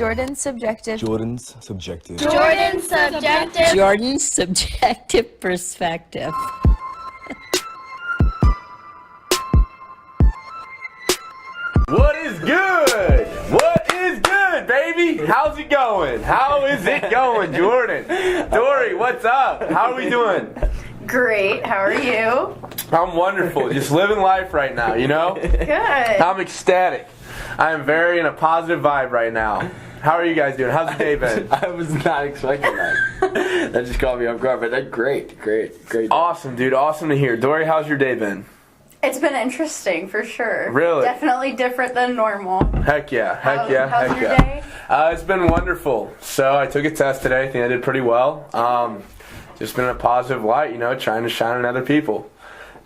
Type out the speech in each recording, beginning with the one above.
Jordan's subjective. Jordan's subjective. Jordan's subjective. Jordan's subjective perspective. What is good? What is good, baby? How's it going? How is it going, Jordan? Dory, what's up? How are we doing? Great. How are you? I'm wonderful. Just living life right now, you know? Good. I'm ecstatic. I am very in a positive vibe right now. How are you guys doing? How's the day been? I was not expecting that. That just caught me off guard, but that's great. Awesome, dude. Awesome to hear. Dory, how's your day been? It's been interesting for sure. Really? Definitely different than normal. Heck yeah. How's your day? It's been wonderful. So I took a test today. I think I did pretty well. Just been in a positive light, you know, trying to shine on other people.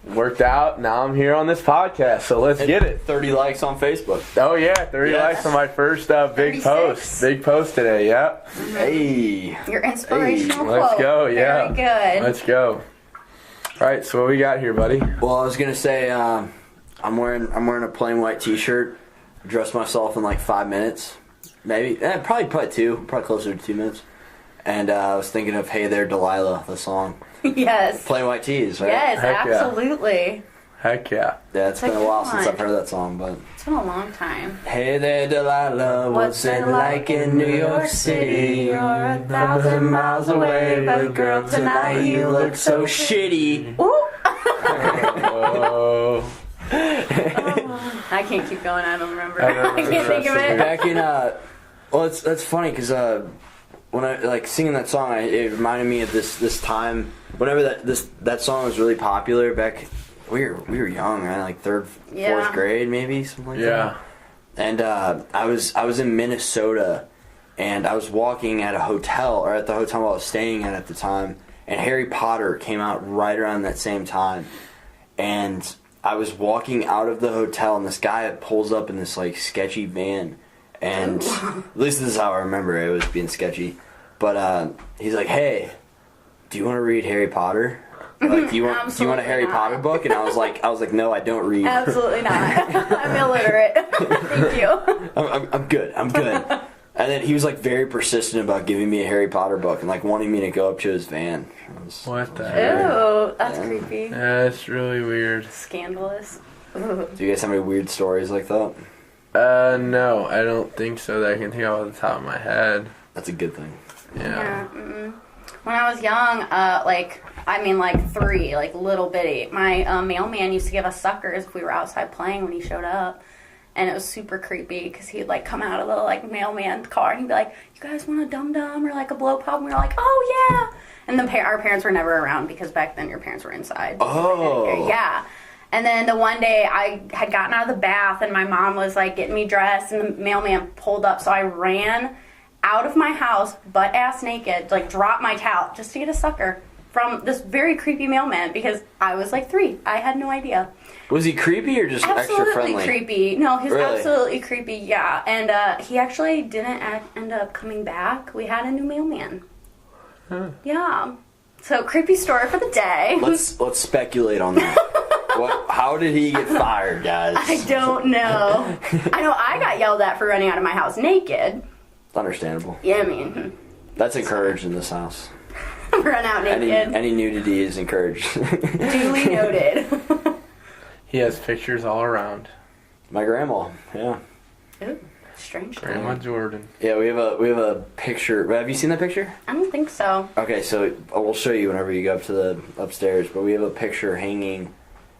Worked out. Now I'm here on this podcast, so let's get it. 30 likes on Facebook. Oh, yeah. 30 likes on my first big 36. post. Big post today, yeah. Hey. Your inspirational quote. Let's go, yeah. Very good. Let's go. All right, so what we got here, buddy? Well, I was gonna say I'm wearing a plain white T-shirt. Dressed myself in like 5 minutes, maybe. Probably 2. Probably closer to 2 minutes. And I was thinking of "Hey There Delilah," the song. Yes. Plain white tees, right? Yes, Heck yeah. absolutely. Heck yeah. Yeah, it's been a good while since one. I've heard that song, but. It's been a long time. Hey there, Delilah, what's it like in New York City? You're 1,000 miles away, but girl, tonight you look so shitty. Ooh. Oh. I can't keep going. I don't remember. I don't I remember can't think of the rest it. Back in well, that's funny because when I like singing that song, it reminded me of this time whenever that song was really popular. Back we were young, right? Like fourth grade, maybe something like that. Yeah. And I was in Minnesota, and I was walking at a hotel, or at the hotel I was staying at the time, and Harry Potter came out right around that same time, and I was walking out of the hotel, and this guy pulls up in this like sketchy van, and at least this is how I remember it was being sketchy, but he's like, "Hey, do you want to read Harry Potter? Like, do you want a Harry Potter book?" And I was like, "No, I don't read." Absolutely not. I'm illiterate. Thank you. I'm good. And then he was like very persistent about giving me a Harry Potter book and like wanting me to go up to his van. What the heck? Ew, that's creepy. Yeah, that's really weird. Scandalous. Do you guys have any weird stories like that? No, I don't think so that I can think of off the top of my head. That's a good thing. Yeah. When I was young, like 3, like little bitty, my mailman used to give us suckers if we were outside playing when he showed up. And it was super creepy because he'd like come out of the like mailman car and he'd be like, "You guys want a dum dum or like a blow pop?" And we were like, "Oh yeah!" And our parents were never around because back then your parents were inside. Oh. Yeah. And then the one day I had gotten out of the bath and my mom was like getting me dressed and the mailman pulled up, so I ran out of my house butt ass naked, like dropped my towel just to get a sucker from this very creepy mailman because I was like 3. I had no idea. Was he creepy or just extra friendly? Absolutely creepy. No, he's Really? absolutely creepy, yeah. And he actually didn't end up coming back. We had a new mailman. Huh. Yeah. So, creepy story for the day. Let's speculate on that. How did he get fired, guys? I don't know. I know I got yelled at for running out of my house naked. Understandable. Yeah, I mean. That's encouraged in this house. Run out naked. Any nudity is encouraged. Duly noted. He has pictures all around. My grandma, yeah. Ooh, strange. Grandma Jordan. Yeah, we have a picture. Have you seen that picture? I don't think so. Okay, so we'll show you whenever you go up to the upstairs. But we have a picture hanging.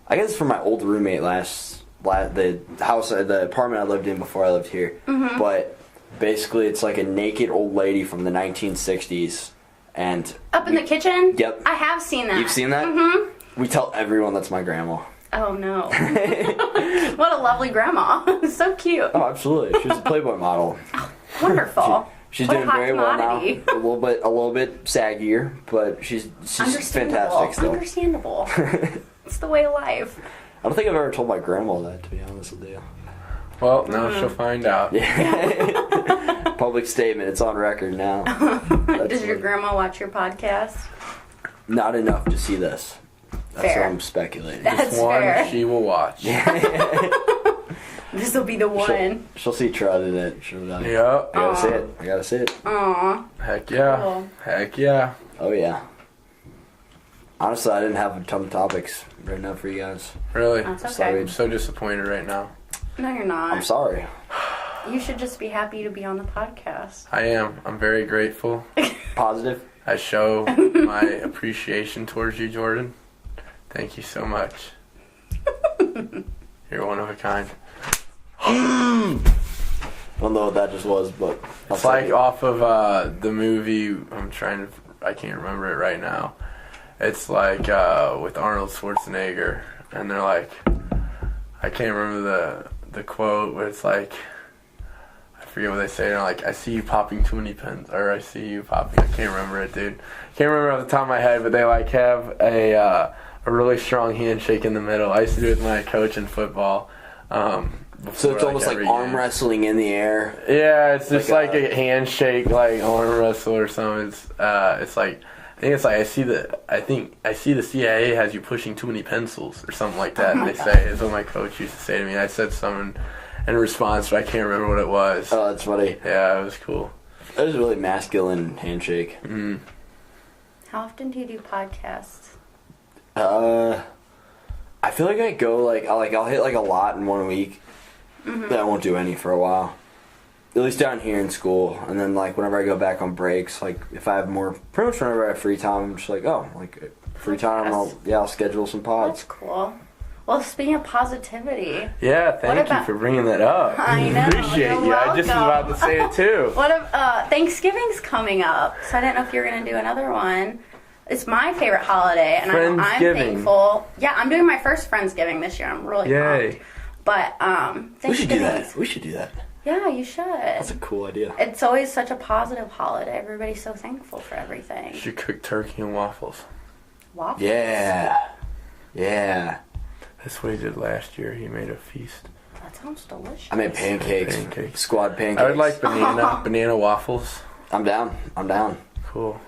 I guess from my old roommate the apartment I lived in before I lived here. Mm-hmm. But basically, it's like a naked old lady from the 1960s, and Up in the kitchen? Yep. I have seen that. You've seen that? Mm-hmm. We tell everyone that's my grandma. Oh no. What a lovely grandma. So cute. Oh, absolutely. She was a Playboy model. Wonderful. She's What a doing hot very well now. commodity. A little bit saggier, but she's fantastic still. Understandable. It's the way of life. I don't think I've ever told my grandma that, to be honest with you. Well, now she'll find out. Yeah. Public statement. It's on record now. Does your grandma watch your podcast? Not enough to see this. That's Fair. what I'm speculating. That's This one fair. she will watch. This This will be the one. She'll see Trud in it. She'll be like, Yep. I gotta see it. I gotta see it. Aw. Heck yeah. Cool. Heck yeah. Oh, yeah. Honestly, I didn't have a ton of topics written up for you guys. Really? That's okay. Sorry. I'm so disappointed right now. No, you're not. I'm sorry. You should just be happy to be on the podcast. I am. I'm very grateful. Positive. I show my appreciation towards you, Jordan. Thank you so much. You're one of a kind. I don't know what that just was, but I'll It's like take it. off of the movie. I can't remember it right now. It's like with Arnold Schwarzenegger, and they're like, I can't remember the quote, but it's like, I forget what they say. They're like, I see you popping too many pens, or I see you popping. I can't remember it, dude. Can't remember off the top of my head, but they like have a really strong handshake in the middle. I used to do it with my coach in football. So it's almost like every arm game. wrestling in the air. Yeah, it's just Like like a handshake, like arm wrestle or something. It's like, I think it's like I see the CIA has you pushing too many pencils or something like that. They say is what my coach used to say to me. I said something in response, but I can't remember what it was. Oh, that's funny. Yeah, it was cool. That was a really masculine handshake. Mm. How often do you do podcasts? I feel like I go I'll hit like a lot in 1 week. Then I won't do any for a while. At least down here in school, and then like whenever I go back on breaks, like if I have pretty much whenever I have free time, I'm just like, oh, like free time, I'll schedule some pods. That's cool. Well, speaking of positivity, Yeah, thank you about- for bringing that up. I know, Appreciate you're you. I just was welcome. about to say it too. what if Thanksgiving's coming up? So I didn't know if you were gonna do another one. It's my favorite holiday, and I'm Friendsgiving. thankful. Yeah, I'm doing my first Friendsgiving this year. I'm really Yay. pumped. But We should do that. Thanksgiving's- We should do that. Yeah, you should. That's a cool idea. It's always such a positive holiday. Everybody's so thankful for everything. You should cook turkey and waffles. Waffles. Yeah. Yeah. That's what he did last year. He made a feast. That sounds delicious. I made pancakes. Pancakes. Squad pancakes. I would like banana waffles. I'm down. I'm down. Cool.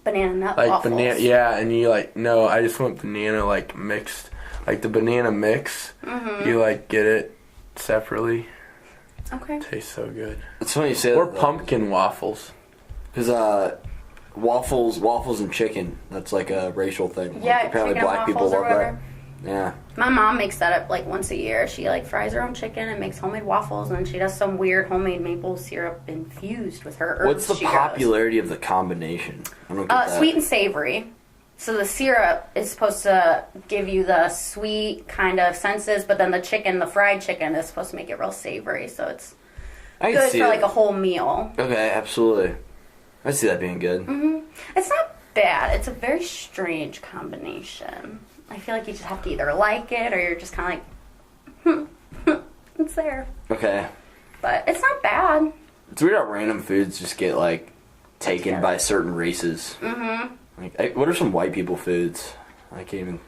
banana nut Like waffles. banana, yeah, and you like no, I just want banana like mixed, like the banana mix. You like get it separately. Okay. Tastes so good. It's funny you say Or that. though. pumpkin waffles. Because waffles and chicken. That's like a racial thing. Yeah, Like, apparently chicken black people waffles or love that. whatever. Yeah. My mom makes that up like once a year. She like fries her own chicken and makes homemade waffles, and she does some weird homemade maple syrup infused with her herbs. What's the she grows. popularity of the combination? I don't get that. Sweet and savory. So the syrup is supposed to give you the sweet kind of senses, but then the fried chicken, is supposed to make it real savory. So it's I can good see for it. like a whole meal. Okay, absolutely. I see that being good. It's not bad. It's a very strange combination. I feel like you just have to either like it or you're just kind of like, it's there. Okay. But it's not bad. It's weird how random foods just get like taken Yeah. by certain races. Like, what are some white people foods? I can't even.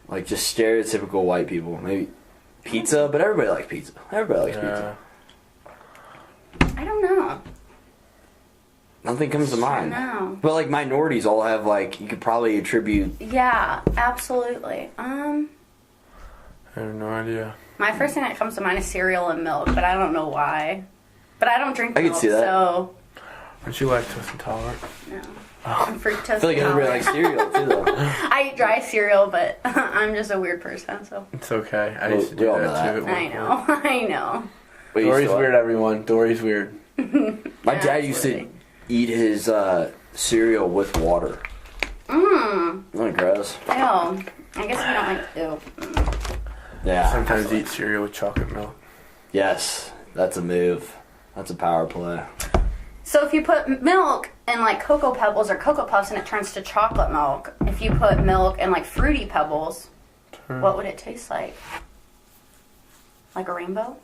Like just stereotypical white people. Maybe pizza, but everybody likes pizza. Everybody likes pizza. I don't know. Nothing comes to mind. know. But like minorities all have like you could probably attribute. Yeah, absolutely. I have no idea. My first thing that comes to mind is cereal and milk, but I don't know why. But I don't drink I can milk, see that. so Aren't you lactose intolerant? no. I'm fructose I feel like everybody intolerant. likes cereal too, though. I eat dry cereal, but I'm just a weird person, so It's okay. I Well, used to we do all that know that. too. at one I point. know. I know. Wait, you Dory's still- weird, everyone. Dory's weird. My dad used to eat his cereal with water. Mmm. Isn't that gross? Ew. I guess we don't like ew. Yeah. Sometimes eat cereal with chocolate milk. Yes, that's a move. That's a power play. So if you put milk in like Cocoa Pebbles or Cocoa Puffs and it turns to chocolate milk, if you put milk in like Fruity Pebbles, what would it taste like? Like a rainbow?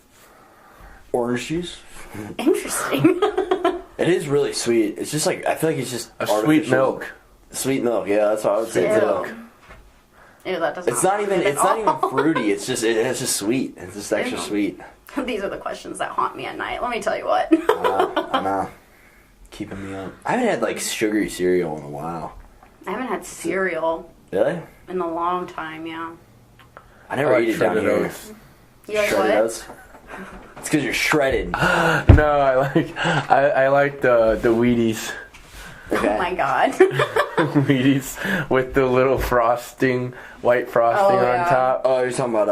Orange juice? Interesting. It is really sweet. It's just like I feel like it's just A sweet artificial. milk. Sweet milk, yeah, that's what I would say Ew. too. Ew, that doesn't. It's not even at all. fruity. It's just sweet. It's just extra Ew. sweet. These are the questions that haunt me at night. Let me tell you what. I know. Keeping me up. I haven't had like sugary cereal in a while. I haven't had cereal Really? in a long time. Yeah. I never I like eat it down shredded here. oats. You like Shredded what? oats? It's because you're shredded. No, I like the Wheaties. Okay. Oh my god. Wheaties with the little frosting, white frosting Oh, on yeah. top. Oh, you're talking about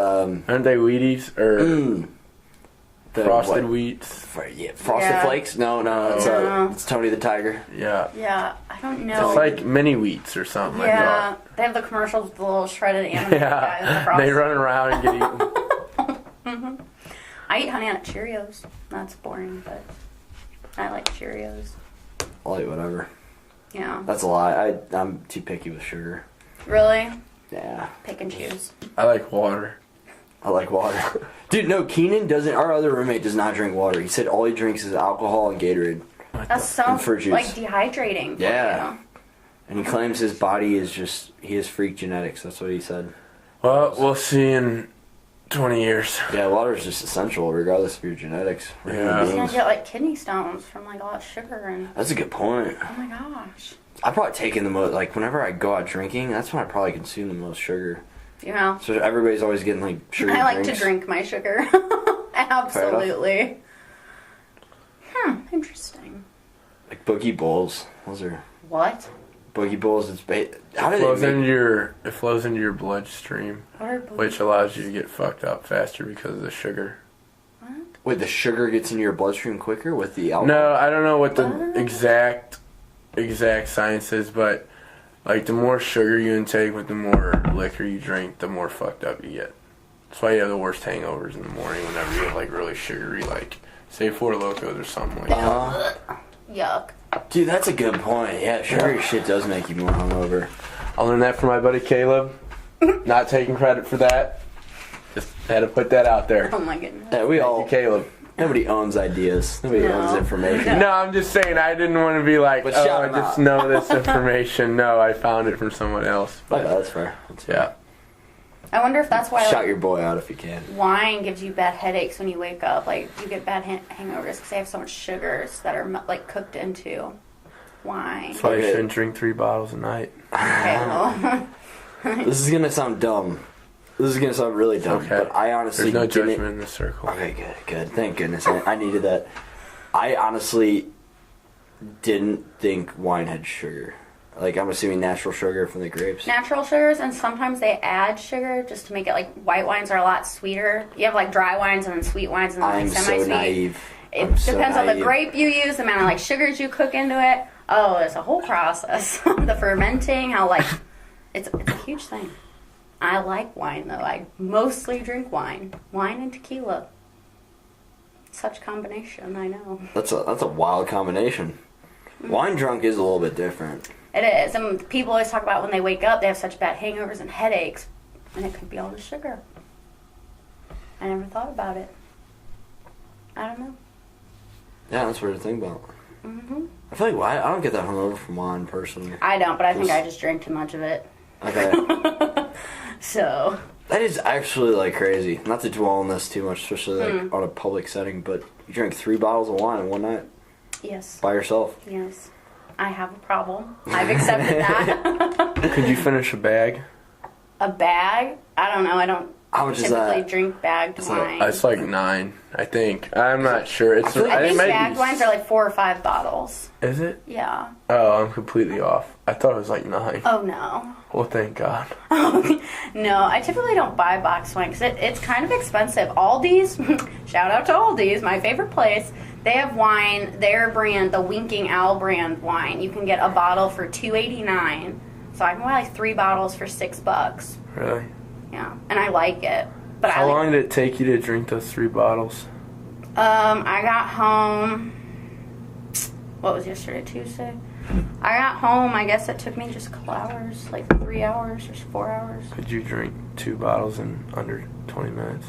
Aren't they Wheaties or the frosted what? wheats? Frosted Yeah. Flakes? No, No. it's Tony the Tiger. Yeah. Yeah, I don't know. It's like mini wheats or something like yeah, that. they have the commercials with the little shredded animal guys. The Yeah, frosted- they run around and get eaten. I eat Honey Nut Cheerios. That's boring, but I like Cheerios. I'll eat whatever. Yeah. That's a lie. I'm too picky with sugar. Really? Yeah. Pick and choose. I like water. I like water. Dude, no, Keenan doesn't. Our other roommate does not drink water. He said all he drinks is alcohol and Gatorade. That's so And fruit juice. like dehydrating. for Yeah. you. And he claims his body is just, he has freak genetics. That's what he said. Well, we'll see in 20 years. Yeah, water is just essential regardless of your genetics. We're human Yeah. You're gonna beings. get like kidney stones from like all that sugar and. That's a good point. Oh my gosh. I've probably taken the most, like, whenever I go out drinking, that's when I probably consume the most sugar. You know. So everybody's always getting, like, sugar I like drinks. to drink my sugar. Absolutely. Interesting. Like, Boogie Bowls. Those are... What? Boogie Bowls, it's... How do It flows they into make... it flows into your bloodstream, What are which allows you to get fucked up faster because of the sugar. Wait, the sugar gets into your bloodstream quicker with the alcohol? No, I don't know what the exact science is, but like the more sugar you intake with the more liquor you drink, the more fucked up you get. That's why you have the worst hangovers in the morning whenever you have like really sugary, like say Four Locos or something like that. Yuck. Dude, that's a good point. Yeah, sugary shit does make you more hungover. I learned that from my buddy Caleb. Not taking credit for that. Just had to put that out there. Oh my goodness. Yeah, we all... Caleb. Nobody owns ideas. Nobody No. owns information. No, I'm just saying I didn't want to be like, But oh, shout I him just out. know this information. No, I found it from someone else. Okay, that's fair. That's fair. Yeah. I wonder if that's why Shout like, your boy out if you can. wine gives you bad headaches when you wake up. Like you get bad hangovers because they have so much sugars that are like cooked into wine. That's why you Okay. shouldn't drink 3 bottles a night. Okay, well, This is gonna sound dumb. This is gonna sound really dumb. Okay. But I honestly There's no didn't... judgment in this circle. Okay, good. Thank goodness. I needed that. I honestly didn't think wine had sugar. Like, I'm assuming natural sugar from the grapes. natural sugars, and sometimes they add sugar just to make it like white wines are a lot sweeter. You have like dry wines and then sweet wines and then I'm like so semi-sweet. naive. It I'm so depends on the naive. grape you use, the amount of like sugars you cook into it. Oh, it's a whole process. The fermenting, how like it's a huge thing. I like wine though. I mostly drink wine and tequila. Such combination, I know. That's a wild combination. Wine drunk is a little bit different. It is, and people always talk about when they wake up they have such bad hangovers and headaches, and it could be all the sugar. I never thought about it. I don't know. Yeah, that's weird to think about. Hmm I feel like I don't get that hungover from wine personally. I don't, but I think I just drink too much of it. Okay. So. That is actually like crazy. Not to dwell on this too much, especially like on a public setting, but you drank 3 bottles of wine in one night Yes. by yourself. Yes. I have a problem. I've accepted that. Could you finish a bag? A bag? I don't know. I don't How much is typically that? drink bagged It's wine. It's like 9, I think. I'm not sure. It's feel like- I it think might bagged be- wines are like 4 or 5 bottles. Is it? Yeah. Oh, I'm completely off. I thought it was like 9. Oh no. Well, thank God. No, I typically don't buy boxed wine because it's kind of expensive. Aldi's, shout out to Aldi's, my favorite place. They have wine, their brand, the Winking Owl brand wine. You can get a bottle for $2.89. So I can buy like 3 bottles for $6. Really? Yeah, and I like it. But How long did it take you to drink those 3 bottles? I got home. What was yesterday? Tuesday. I got home. I guess it took me just a couple hours, like 3 hours or 4 hours. Could you drink 2 bottles in under 20 minutes?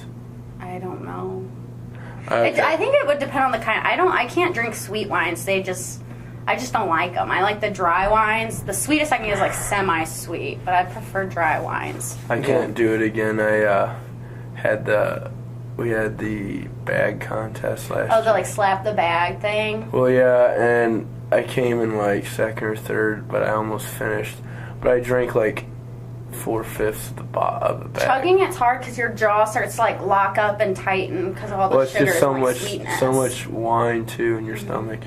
I don't know. Okay. I think it would depend on the kind. I can't drink sweet wines. I just don't like them. I like the dry wines. The sweetest I can get is like semi-sweet, but I prefer dry wines. I can't do it again. We had the bag contest last Oh, year. the like slap the bag thing. Well, yeah, and I came in like 2nd or 3rd, but I almost finished. But I drank like 4/5 of the bag. Chugging, it's hard because your jaw starts to like lock up and tighten because of all the Well, it's sugars just so and much, sweetness. so much wine too in your stomach.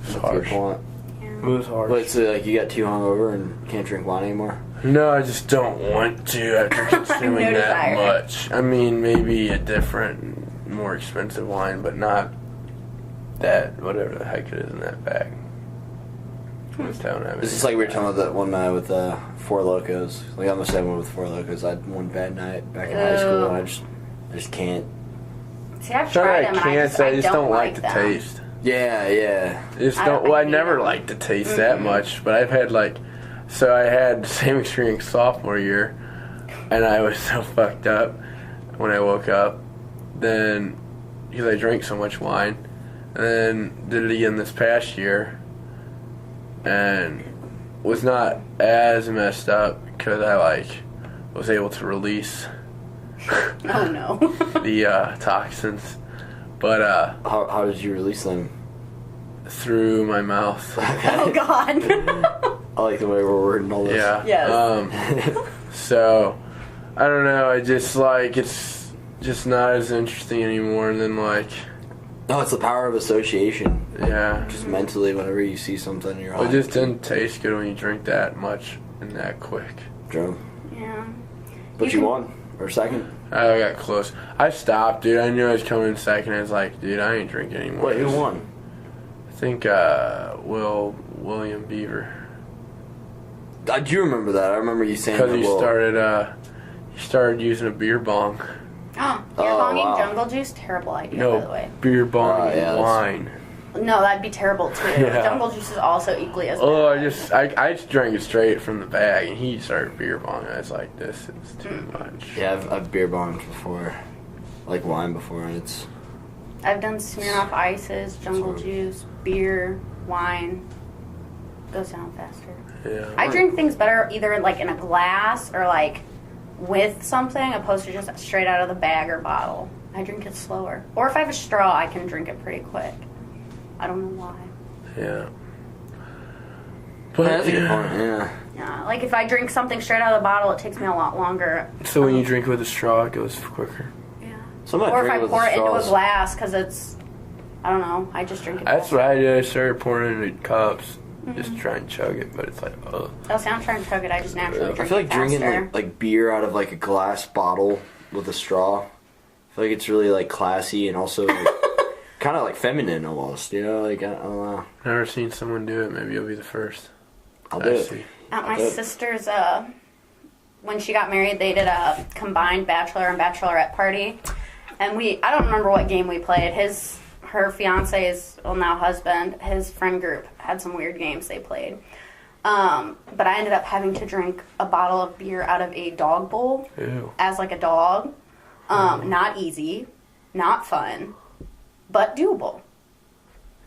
It's That's a good harsh. point. It was harsh. But so like you got too hungover and can't drink wine anymore? No, I just don't want to after consuming No that desire. much. I mean, maybe a different, more expensive wine, but not that, whatever the heck it is in that bag. I just don't have It's just any. like we were talking about that one night with Four Locos. Like I almost had one with Four Locos. I had one bad night back in high school, and I just can't. See, I've It's not tried that them I and can't say, I just don't like the them. taste. Yeah. Just I don't. don't Well, I hate never them. liked the taste that much, but I've had like, so I had the same experience sophomore year, and I was so fucked up when I woke up. Then, because I drank so much wine, and then did it again this past year, and was not as messed up because I like was able to release Oh no. the toxins, but How did you release them? through my mouth. Oh god. I like the way we're wording all this. Yeah. Yes. So, I don't know. I just like it's just not as interesting anymore. And then like, No, it's the power of association. yeah, Just mentally, whenever you see something, you're it like, just didn't taste good when you drink that much and that quick. drunk. Yeah. But You you can- won. Or second. I got close. I stopped, dude. I knew I was coming in second. I was like, dude, I ain't drinking anymore. Wait, who won? I think William Beaver, I do remember that. I remember you saying because that. he started using a beer bong. You're Oh, bonging wow. jungle juice? Terrible idea, by the No, way. beer bong Oh, yeah, that's- wine. No, that'd be terrible too. Yeah. Jungle juice is also equally as bad. Oh, I just drank it straight from the bag, and he started beer bong. I was like, this is too much. Yeah, I've beer bombed before. Like wine before, and it's. I've done Smirnoff Ices, jungle Sorry. juice, beer, wine. Goes down faster. Yeah. I drink things better either like in a glass or like with something opposed to just straight out of the bag or bottle. I drink it slower. Or if I have a straw, I can drink it pretty quick. I don't know why. Yeah. But But that's a good yeah. point, yeah. Yeah, like if I drink something straight out of the bottle, it takes me a lot longer. So when you drink with a straw, it goes quicker. Yeah. Somebody Or if I drink with pour the it into a straws. glass because it's, I don't know, I just drink it. That's faster. what I did. I started pouring it into cups, just try and chug it. But it's like, oh, Oh, see, I'm trying to chug it. I just naturally drink I feel like it drinking faster. like beer out of like a glass bottle with a straw. I feel like it's really like classy and also like, kind of like feminine almost. You know, like I don't know. never seen someone do it. Maybe you'll be the first. I'll do I it. see. At my Good. sister's, when she got married, they did a combined bachelor and bachelorette party. And I don't remember what game we played. Her fiance's, well, now husband, his friend group had some weird games they played. But I ended up having to drink a bottle of beer out of a dog bowl Ew. as like a dog. Not easy, not fun, but doable.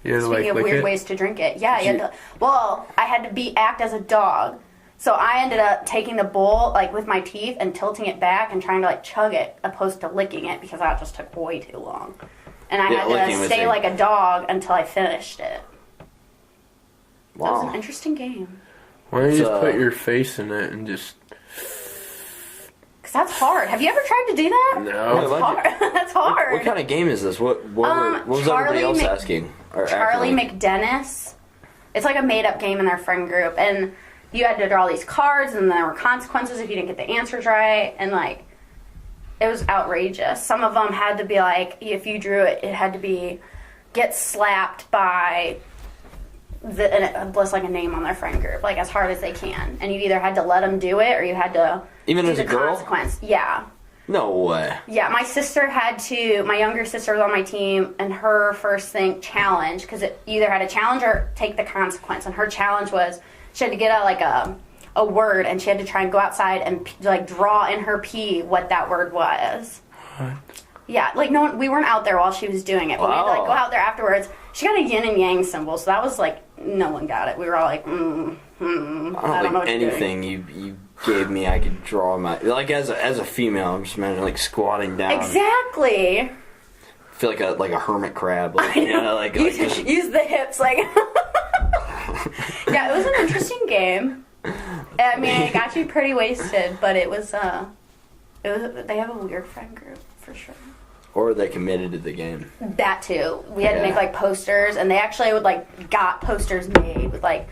You had to Speaking like of lick weird it. ways to drink it. Yeah, you had to, well, I had to act as a dog. So I ended up taking the bowl like with my teeth and tilting it back and trying to like chug it opposed to licking it because that just took way too long. And I Yeah, licking had to was stay a- like a dog until I finished it. That was Wow. an interesting game. Why don't you just It's, put your face in it and just Cause that's hard. Have you ever tried to do that? no? Wait, That's hard. That's hard. What kind of game is this? What was everybody Charlie else Mc- asking? Or Charlie acting like? McDennis. It's like a made-up game in their friend group, and you had to draw these cards, and there were consequences if you didn't get the answers right, and like it was outrageous. Some of them had to be like, if you drew it, it had to be get slapped by and it was like a name on their friend group, like as hard as they can, and you either had to let them do it or you had to Even do as the a girl? consequence. Yeah. No way. Yeah, my sister had to, my younger sister was on my team, and her first thing, challenge, because you either had to challenge or take the consequence, and her challenge was, she had to get a word, and she had to try and go outside and like draw in her pee what that word was. What? Yeah, like no one, we weren't out there while she was doing it, but we had to like Wow. go out there afterwards. She got a yin and yang symbol, so that was like, no one got it. We were all like, I don't I don't know think what you're doing. anything you gave me I could draw my like as a female. I'm just imagining like squatting down. Exactly. I feel like a hermit crab. Like, you know, like Use, just, use the hips, like. Yeah, it was an interesting game. I mean, it got you pretty wasted, but it was. They have a weird friend group for sure. Or they committed to the game. That too. We had to Yeah. make like posters, and they actually got posters made with like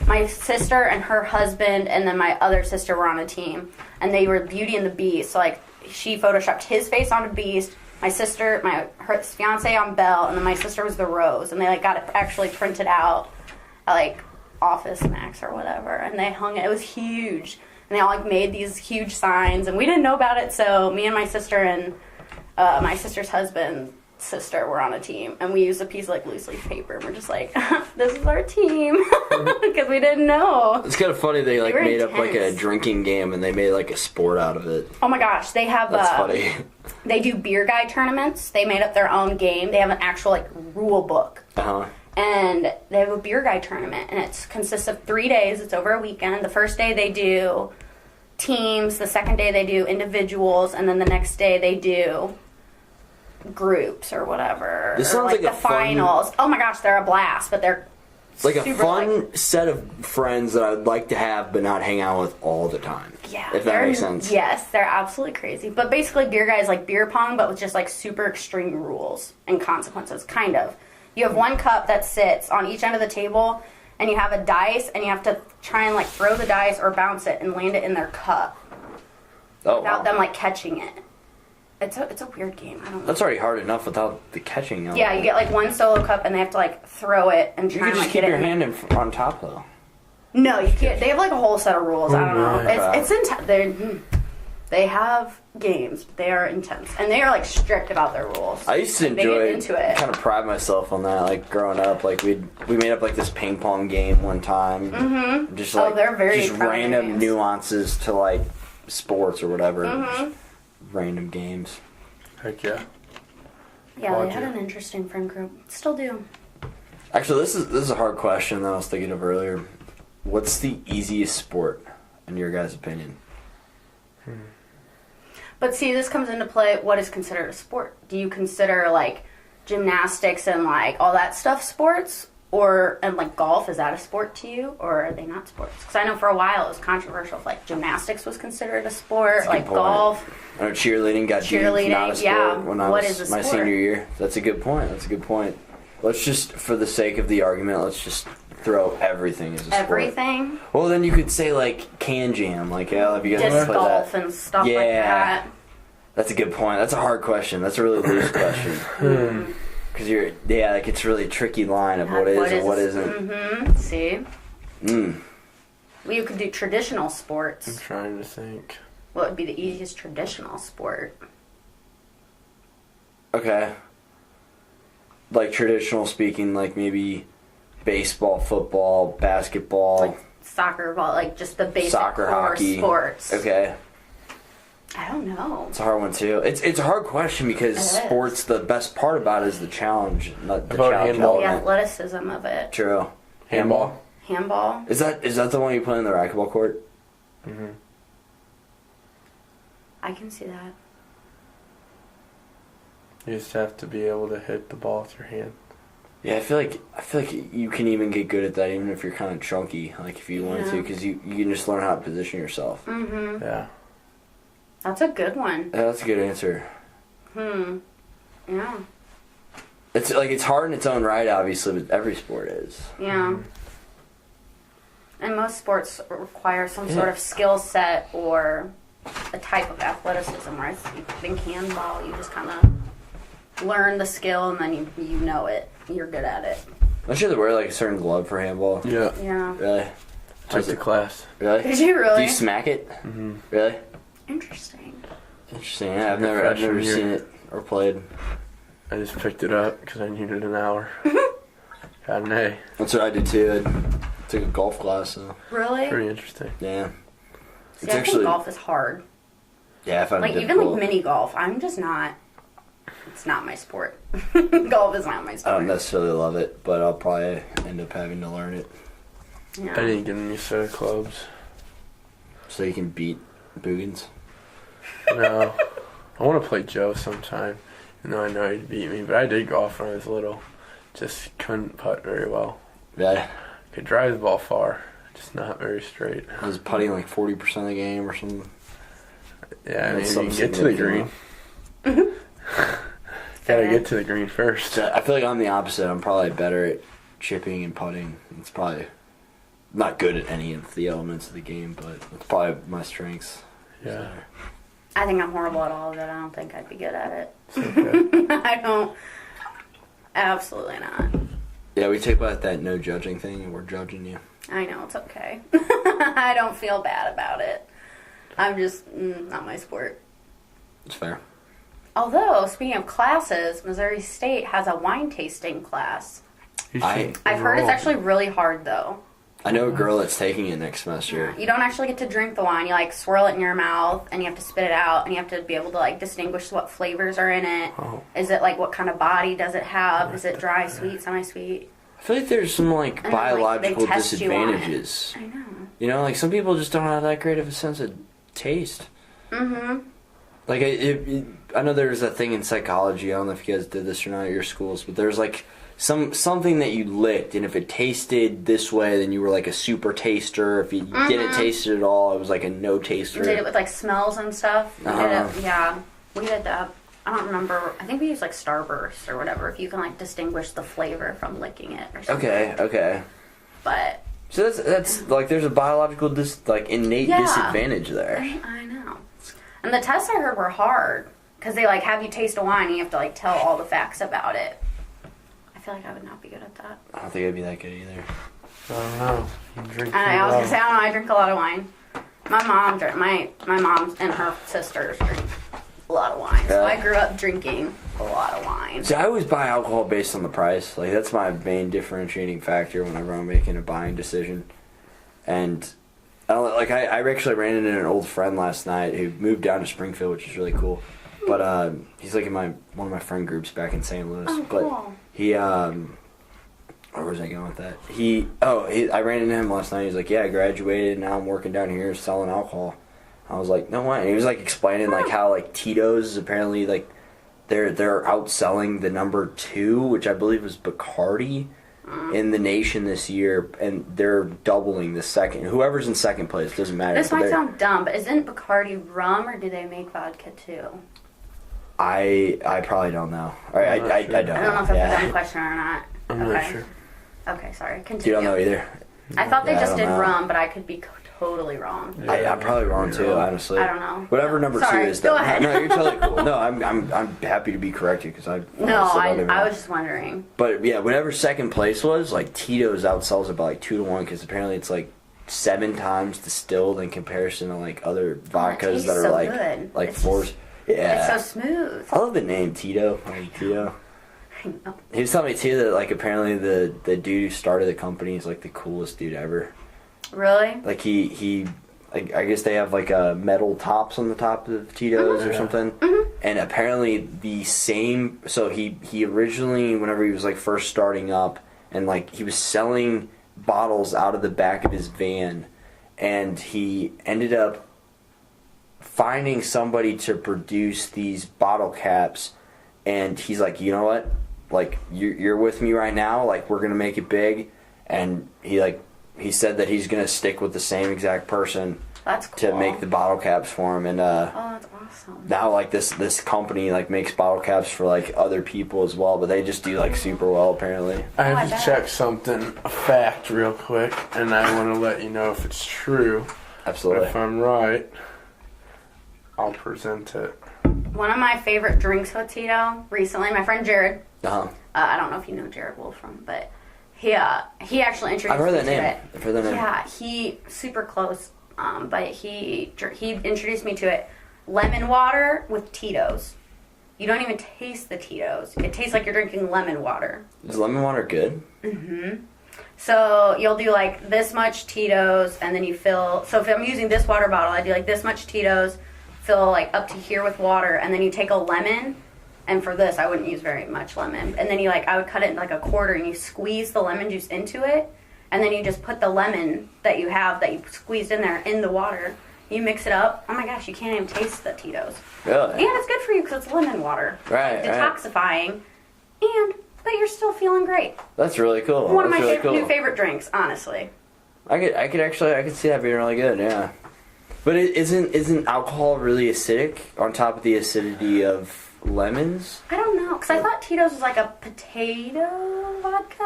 my sister and her husband, and then my other sister were on a team, and they were Beauty and the Beast. So like she photoshopped his face on a beast, my sister, her fiance on Belle, and then my sister was the Rose, and they like got it actually printed out at like Office Max or whatever, and they hung it. It was huge, and they all like made these huge signs, and we didn't know about it. So me and my sister and my sister's husband's sister were on a team, and we used a piece of like loose leaf paper, and we're just like, this is our team, because we didn't know. It's kind of funny they like were made up like a intense. drinking game and they made like a sport out of it. Oh my gosh, they have That's funny. they do beer guy tournaments. They made up their own game. They have an actual like rule book, Uh-huh. and they have a beer guy tournament, and it consists of 3 days. It's over a weekend. The first day they do teams, the second day they do individuals, and then the next day they do groups or whatever. This or sounds like the a fun- finals. Oh my gosh, they're a blast, but they're Like a super, fun set of friends that I'd like to have but not hang out with all the time. yeah, If that they're- makes sense. Yes, they're absolutely crazy. But basically, beer guy is like beer pong, but with just like super extreme rules and consequences. Kind of. You have one cup that sits on each end of the table, and you have a dice, and you have to try and like throw the dice or bounce it and land it in their cup Oh, without wow. them like catching it. It's a weird game. I don't know. That's already hard enough without the catching. Yeah, you get like one solo cup, and they have to like throw it and You try can and just like keep get your it. hand on top though. No, you can't. They have like a whole set of rules. I don't know. my. It's intense. They have games. They are intense, and they are like strict about their rules. I used to They get enjoy into it. kind of pride myself on that. Like growing up, like we made up like this ping pong game one time. Mm-hmm. Just Oh, like they're very just proud of their random games. nuances to like sports or whatever. Mm-hmm. Just random games. Heck yeah. Yeah, they Watch had it. an interesting friend group. Still do. Actually, this is a hard question that I was thinking of earlier. What's the easiest sport, in your guys' opinion? But see, this comes into play. What is considered a sport? Do you consider like gymnastics and like all that stuff sports, and like golf? Is that a sport to you, or are they not sports? Because I know for a while it was controversial. If, like gymnastics was considered a sport, That's a good like point. golf. I know cheerleading got deemed not a Cheerleading, sport yeah. when I What was is a my sport? senior year. That's a good point. That's a good point. Let's just, for the sake of the argument, let's just throw everything as a sport. Everything, Well, then you could say like can jam, like yeah, if you guys disc play golf that. and stuff Yeah. like that. That's a good point. That's a hard question. That's a really loose question. Because like it's really a tricky line of what is and what isn't. Mm-hmm. See, Mm. well, you could do traditional I'm sports. trying to think. What would be the easiest traditional sport? Okay. Like traditional speaking, like maybe baseball, football, basketball, Like soccer, ball, like just the basic soccer, core hockey. sports. Okay. I don't know. It's a hard one too. It's a hard question because It is. sports, the best part about it is the challenge, not the About challenge handball? The element. athleticism of it. True. Handball. Handball. Is that the one you play in the racquetball court? Mm-hmm. I can see that. You just have to be able to hit the ball with your hand. Yeah, I feel like you can even get good at that even if you're kind of chunky, like if you wanted to, Yeah. because you can just learn how to position yourself. Mm-hmm. Yeah. That's a good one. Yeah, that's a good answer. Yeah. It's like it's hard in its own right, obviously, but every sport is. Yeah. And most sports require some sort of skill set or a type of athleticism, right? I think handball, you just kind of learn the skill and then you know it. You're good at it. I'm sure they wear like a certain glove for handball. Yeah. Yeah. Really? Took the class. Really? Did you really? Do you smack it? Mm-hmm. Really? Interesting. Interesting. Yeah, I've never Freshman year. seen it or played. I just picked it up because I needed an hour. Got an A. That's what I did too. I took a golf class, so Really? Pretty interesting. yeah. See, I think golf is hard. Yeah, I found Like it even difficult. like mini golf, I'm just not. It's not my sport. Golf is not my I sport. don't necessarily love it, but I'll probably end up having to learn it Yeah. I didn't get any set of clubs. so you can beat Boogans. No. I want to play Joe sometime. Even though I know he'd beat me. But I did golf when I was little. Just couldn't putt very well. Yeah. Could drive the ball far. Just not very straight. I was putting like 40% of the game or something. Yeah, I mean, That's you can something get to the green. Gotta get to the green first. So I feel like I'm the opposite. I'm probably better at chipping and putting. It's probably not good at any of the elements of the game, but it's probably my strengths. Yeah. I think I'm horrible at all of it. I don't think I'd be good at it. Okay. I don't. Absolutely not. Yeah, we take about that no judging thing, and we're judging you. I know, it's okay. I don't feel bad about it. I'm just not my sport. It's fair. Although, speaking of classes, Missouri State has a wine tasting class. I've Heard it's actually really hard, though. I know a girl that's taking it next semester. You don't actually get to drink the wine. You, like, swirl it in your mouth, and you have to spit it out, and you have to be able to, like, distinguish what flavors are in it. Oh. Is it, like, what kind of body does it have? Is it dry, sweet, semi-sweet? I feel like there's some, like, And then, like, biological they test you on it. disadvantages. I know. You know, like, some people just don't have that great of a sense of taste. Mm-hmm. Like, I know there's a thing in psychology, I don't know if you guys did this or not at your schools, but there's, like, something that you licked, and if it tasted this way, then you were, like, a super taster. If you didn't taste it at all, it was, like, a no taster. We did it with, like, smells and stuff. We Uh-huh. did it, yeah. We did that. I don't remember. I think we used, like, Starburst or whatever, if you can, like, distinguish the flavor from licking it or something. Okay. But... So that's like, there's a biological, innate disadvantage there. I know. And the tests I heard were hard, because they, like, have you taste a wine, and you have to, like, tell all the facts about it. I feel like I would not be good at that. I don't think I'd be that good either. I don't know. You drink I was going to say, I don't know, I drink a lot of wine. My mom and her sisters drink a lot of wine. So I grew up drinking a lot of wine. See, I always buy alcohol based on the price. Like, that's my main differentiating factor whenever I'm making a buying decision. And I actually ran into an old friend last night who moved down to Springfield, which is really cool. But he's like in one of my friend groups back in St. Louis. Oh, but cool. he where was I going with that? I ran into him last night. He's like, yeah, I graduated. Now I'm working down here selling alcohol. I was like, no way. And he was like explaining like how like Tito's is apparently like they're outselling the number 2, which I believe was Bacardi, in the nation this year, and they're doubling the second. Whoever's in second place, doesn't matter. This might sound dumb, but isn't Bacardi rum, or do they make vodka too? I probably don't know. All right, I don't know. I don't know if that's a dumb question or not. I'm not sure. Okay, sorry. Continue. You don't know either. I thought they Yeah, I just don't did know. rum, but I could be totally wrong. I'm probably wrong too, honestly. I don't know. Whatever number Sorry, 2 is. go ahead. No, you're totally cool. No, I'm happy to be corrected because I. No, honestly don't even I know. was just wondering. But yeah, whatever second place was, like Tito's outsells it by like 2 to 1 because apparently it's like 7 times distilled in comparison to like other vodkas tastes that are so like good. like It's 4s. Yeah, It's so smooth. I love the name Tito. Like Tito. He was telling me too that like apparently the dude who started the company is like the coolest dude ever. Really? Like he like, I guess they have like metal tops on the top of Tito's or something. And apparently the same. So he originally, whenever he was like first starting up, and like he was selling bottles out of the back of his van, and he ended up finding somebody to produce these bottle caps, and he's like, you know what? Like you're with me right now. Like we're gonna make it big, and he said that he's gonna stick with the same exact person That's cool. to make the bottle caps for him, and Oh, that's awesome. now like this company like makes bottle caps for like other people as well, but they just do like super well apparently. I I have to bet. check something, a fact real quick, and I want to let you know if it's true. But Absolutely. if I'm right, I'll present it. One of my favorite drinks with Tito recently, my friend Jared. Uh-huh. I don't know if you know Jared Wolfram, but he actually introduced I've heard me that to name. it. I've heard that name. Yeah, he super close, but he introduced me to it. Lemon water with Tito's. You don't even taste the Tito's. It tastes like you're drinking lemon water. Is lemon water good? So you'll do like this much Tito's, and then you fill. So if I'm using this water bottle, I do like this much Tito's, fill like up to here with water, and then you take a lemon. And for this, I wouldn't use very much lemon. And then I would cut it into like a quarter, and you squeeze the lemon juice into it, and then you just put the lemon that you have that you squeezed in there in the water. You mix it up. Oh my gosh, you can't even taste the Tito's. Really? And it's good for you because it's lemon water. Right. Detoxifying, but you're still feeling great. That's really cool. One of my That's really cool. new favorite drinks, honestly. I could see that being really good. Yeah. But isn't alcohol really acidic on top of the acidity of lemons? I don't know, because I thought Tito's was like a potato vodka.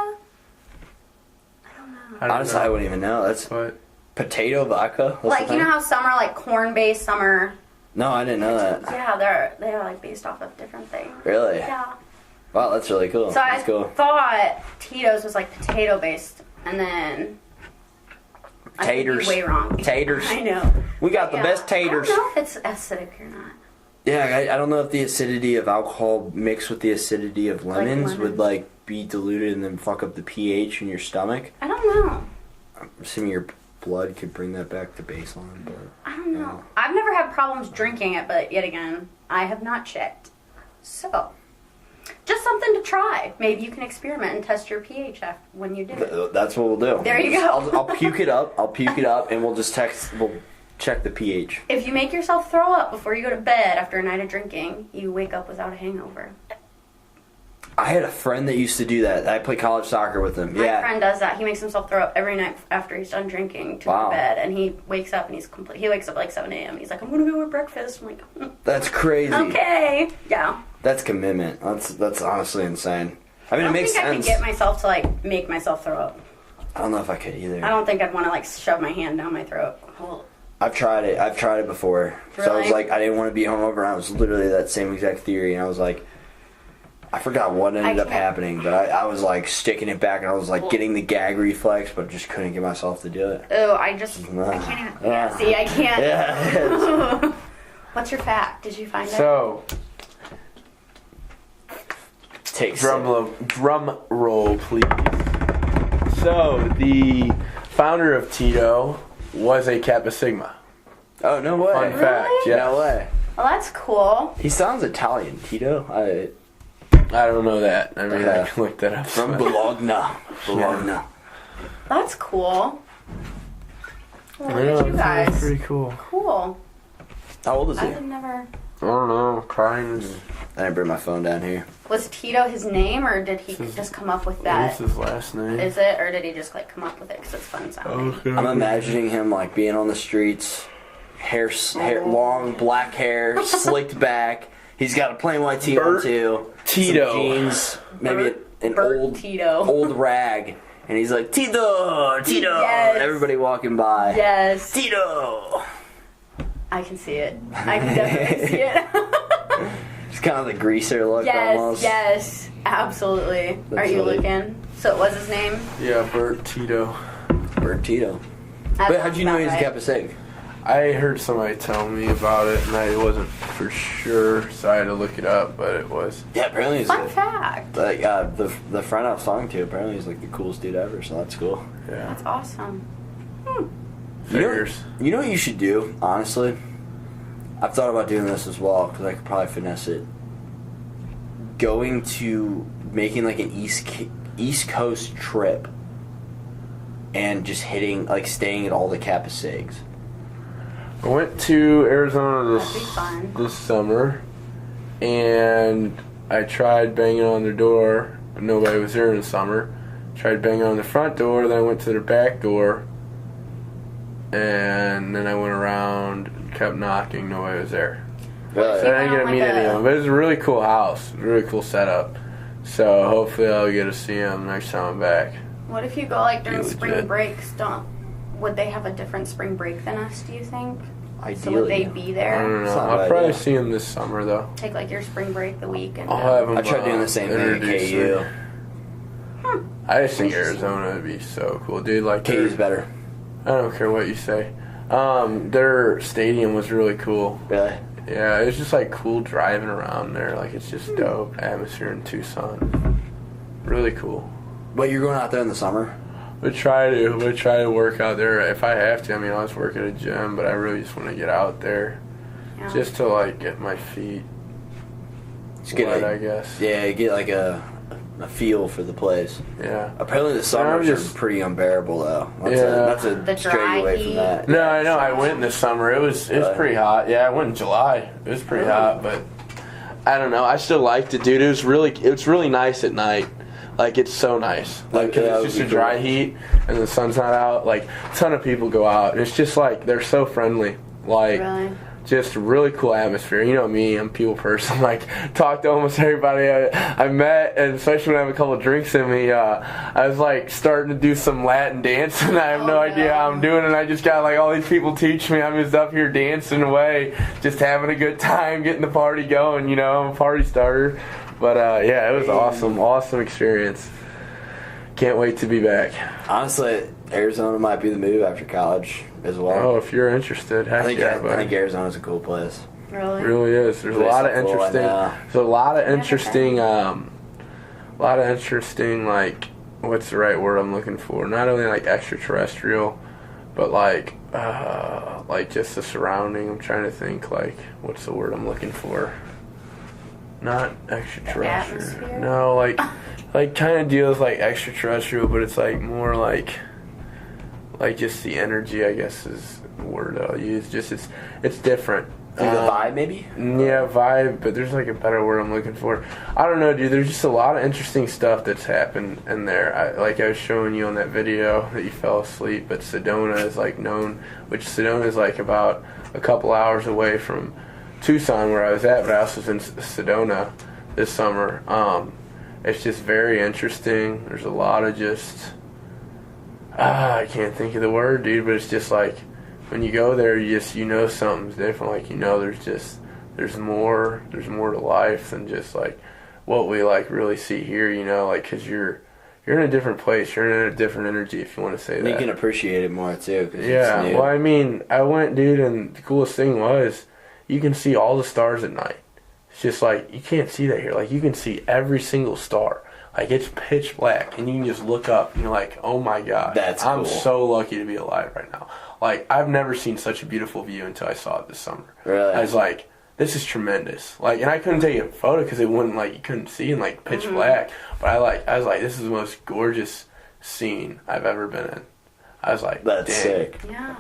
I don't know. Honestly, I wouldn't even know. That's What? potato vodka. What's Like, the you know thing? how some are like corn-based, some are... No, I didn't know that. Yeah, they're like based off of different things. Really? Yeah. Wow, that's really cool. So That's I cool. thought Tito's was like potato-based, and then... I could be Taters. way wrong. Taters. I know. We got the Yeah. best taters. I don't know if it's acidic or not. Yeah, I don't know if the acidity of alcohol mixed with the acidity of lemons lemons. would like be diluted and then fuck up the pH in your stomach. I don't know. I'm assuming your blood could bring that back to baseline, but I don't know. Yeah. I've never had problems drinking it, but yet again, I have not checked. So, just something to try. Maybe you can experiment and test your pH when you do it. that's what we'll do. There you go. I'll puke it up. And we'll just we'll check the pH. If you make yourself throw up before you go to bed after a night of drinking, you wake up without a hangover. I had a friend that used to do that. I played college soccer with him. My Yeah. friend does that. He makes himself throw up every night after he's done drinking to go Wow. to bed, and he wakes up and he wakes up at like 7 a.m. He's like, I'm gonna go to breakfast. I'm like, That's crazy. okay, yeah. That's commitment. That's honestly insane. I mean, I it don't makes think I could sense. get myself to like make myself throw up. I don't know if I could either. I don't think I'd want to like shove my hand down my throat. Well, I've tried it before. So I was Really? like, I didn't want to be hungover. And I was literally that same exact theory. And I was like, I forgot what ended up can't- happening, but I was like sticking it back, and I was like getting the gag reflex, but just couldn't get myself to do it. oh, I can't even. Yeah. See, I can't. Yeah. What's your fact? Did you find it? So, Take drum roll, please. So, the founder of Tito was a Kappa Sigma. Oh, no way. Fun fact, yeah. No way. Well, that's cool. He sounds Italian, Tito. I don't know that. I mean, Yeah. I can look that up. From Bologna. Bologna. That's cool. Well, I know, look at you it's guys. pretty cool. Cool. How old is he? I would never. I don't know. Crying. I didn't bring my phone down here. Was Tito his name, or did he just come up with that? What's his last name? Is it, or did he just like come up with it because it's fun sounding? Okay. I'm imagining him like being on the streets, hair long black hair, slicked back. He's got a plain white tee on Bert too, Tito. some jeans, maybe an Bert old Tito. old rag, and he's like Tito, Tito. Yes. Everybody walking by. Yes, Tito. I can see it. I can definitely see it. It's kind of the greaser look Yes, almost. yes, absolutely. Are That's you really- looking? So it was his name? Yeah, Bert Tito. Bert Tito. That But how'd sounds you know about he was a right. Kappa Sig? I heard somebody tell me about it, and I wasn't for sure, so I had to look it up. But it was. Yeah, apparently he's Fun fact. like the friend I was talking to. Apparently he's like the coolest dude ever. So that's cool. Yeah. That's awesome. Figures. You know what you should do, honestly? I've thought about doing this as well, because I could probably finesse it. Making like an East Coast trip and just staying at all the Kappa Sigs. I went to Arizona That'd be fun. this summer, and I tried banging on their door, but nobody was there in the summer. Tried banging on the front door, then I went to their back door, and then I went around and kept knocking, nobody was there. Really? So I didn't get to Like meet any a- of them, but it was a really cool house, really cool setup. So hopefully I'll get to see them next time I'm back. What if you go like during Be spring legit. breaks? Would they have a different spring break than us, do you think? So Ideally. would they be I there? don't know. It's not a I'll bad probably idea. see them this summer though. Take like your spring break the week and I'll have them. I tried doing the same thing at introduce KU. me. I just think Arizona would be so cool, dude. Like KU's their- better. I don't care what you say. Their stadium was really cool. Really? Yeah, it was just like cool driving around there. Like it's just dope atmosphere in Tucson. Really cool. But you're going out there in the summer? We try to work out there if I have to. I mean, I always work at a gym, but I really just want to get out there Yeah. just to like get my feet Just get wet, like, I guess. yeah, get like a feel for the place. Yeah. Apparently the summers just- are pretty unbearable though. Yeah. That's a The straight dry away heat. from that. No, I know. I went in the summer. It was pretty hot. Yeah, I went in July. It was pretty hot, but I don't know. I still liked it, dude. It was really nice at night. Like, it's so nice. Like, 'cause Yeah, it's just a dry heat, and the sun's not out. Like, a ton of people go out, and it's just, like, they're so friendly. Like, Really? just really cool atmosphere. You know me, I'm a people person. Like, talk to almost everybody I met, and especially when I have a couple of drinks in me, I was like starting to do some Latin dance, and I have no idea how I'm doing, and I just got like all these people teach me. I'm just up here dancing away, just having a good time, getting the party going. You know, I'm a party starter. But yeah, it was awesome experience. Can't wait to be back. Honestly, Arizona might be the move after college as well. Oh, if you're interested, heck I think yeah, buddy. I think Arizona's a cool place. Really? It really is. There's a lot of interesting. There's a lot of interesting. Like, what's the right word I'm looking for? Not only like extraterrestrial, but like just the surrounding. I'm trying to think. Like, what's the word I'm looking for? Not extraterrestrial. Atmosphere? No, like kind of deals like extraterrestrial, but it's like more like just the energy, I guess is the word I'll use. Just it's different. The vibe, maybe? Yeah, vibe, but there's like a better word I'm looking for. I don't know, dude. There's just a lot of interesting stuff that's happened in there. I was showing you on that video that you fell asleep, but Sedona is like known, which Sedona is like about a couple hours away from Tucson where I was at, but I also was in Sedona this summer. It's just very interesting. There's a lot of just I can't think of the word, dude, but it's just like when you go there, you know something's different. Like, you know, there's more to life than just like what we like really see here. You know, like, 'cause you're in a different place. You're in a different energy, if you want to say that. You can appreciate it more too. 'Cause yeah. it's new. Well, I mean, I went, dude, and the coolest thing was you can see all the stars at night. It's just like, you can't see that here. Like, you can see every single star. Like, it's pitch black, and you can just look up, and you're like, oh my god. That's cool. I'm so lucky to be alive right now. Like, I've never seen such a beautiful view until I saw it this summer. Really? I was like, this is tremendous. Like, and I couldn't take a photo because it wouldn't, like, you couldn't see in, like, pitch black. But I was like, this is the most gorgeous scene I've ever been in. I was like, That's dang. sick. Yeah.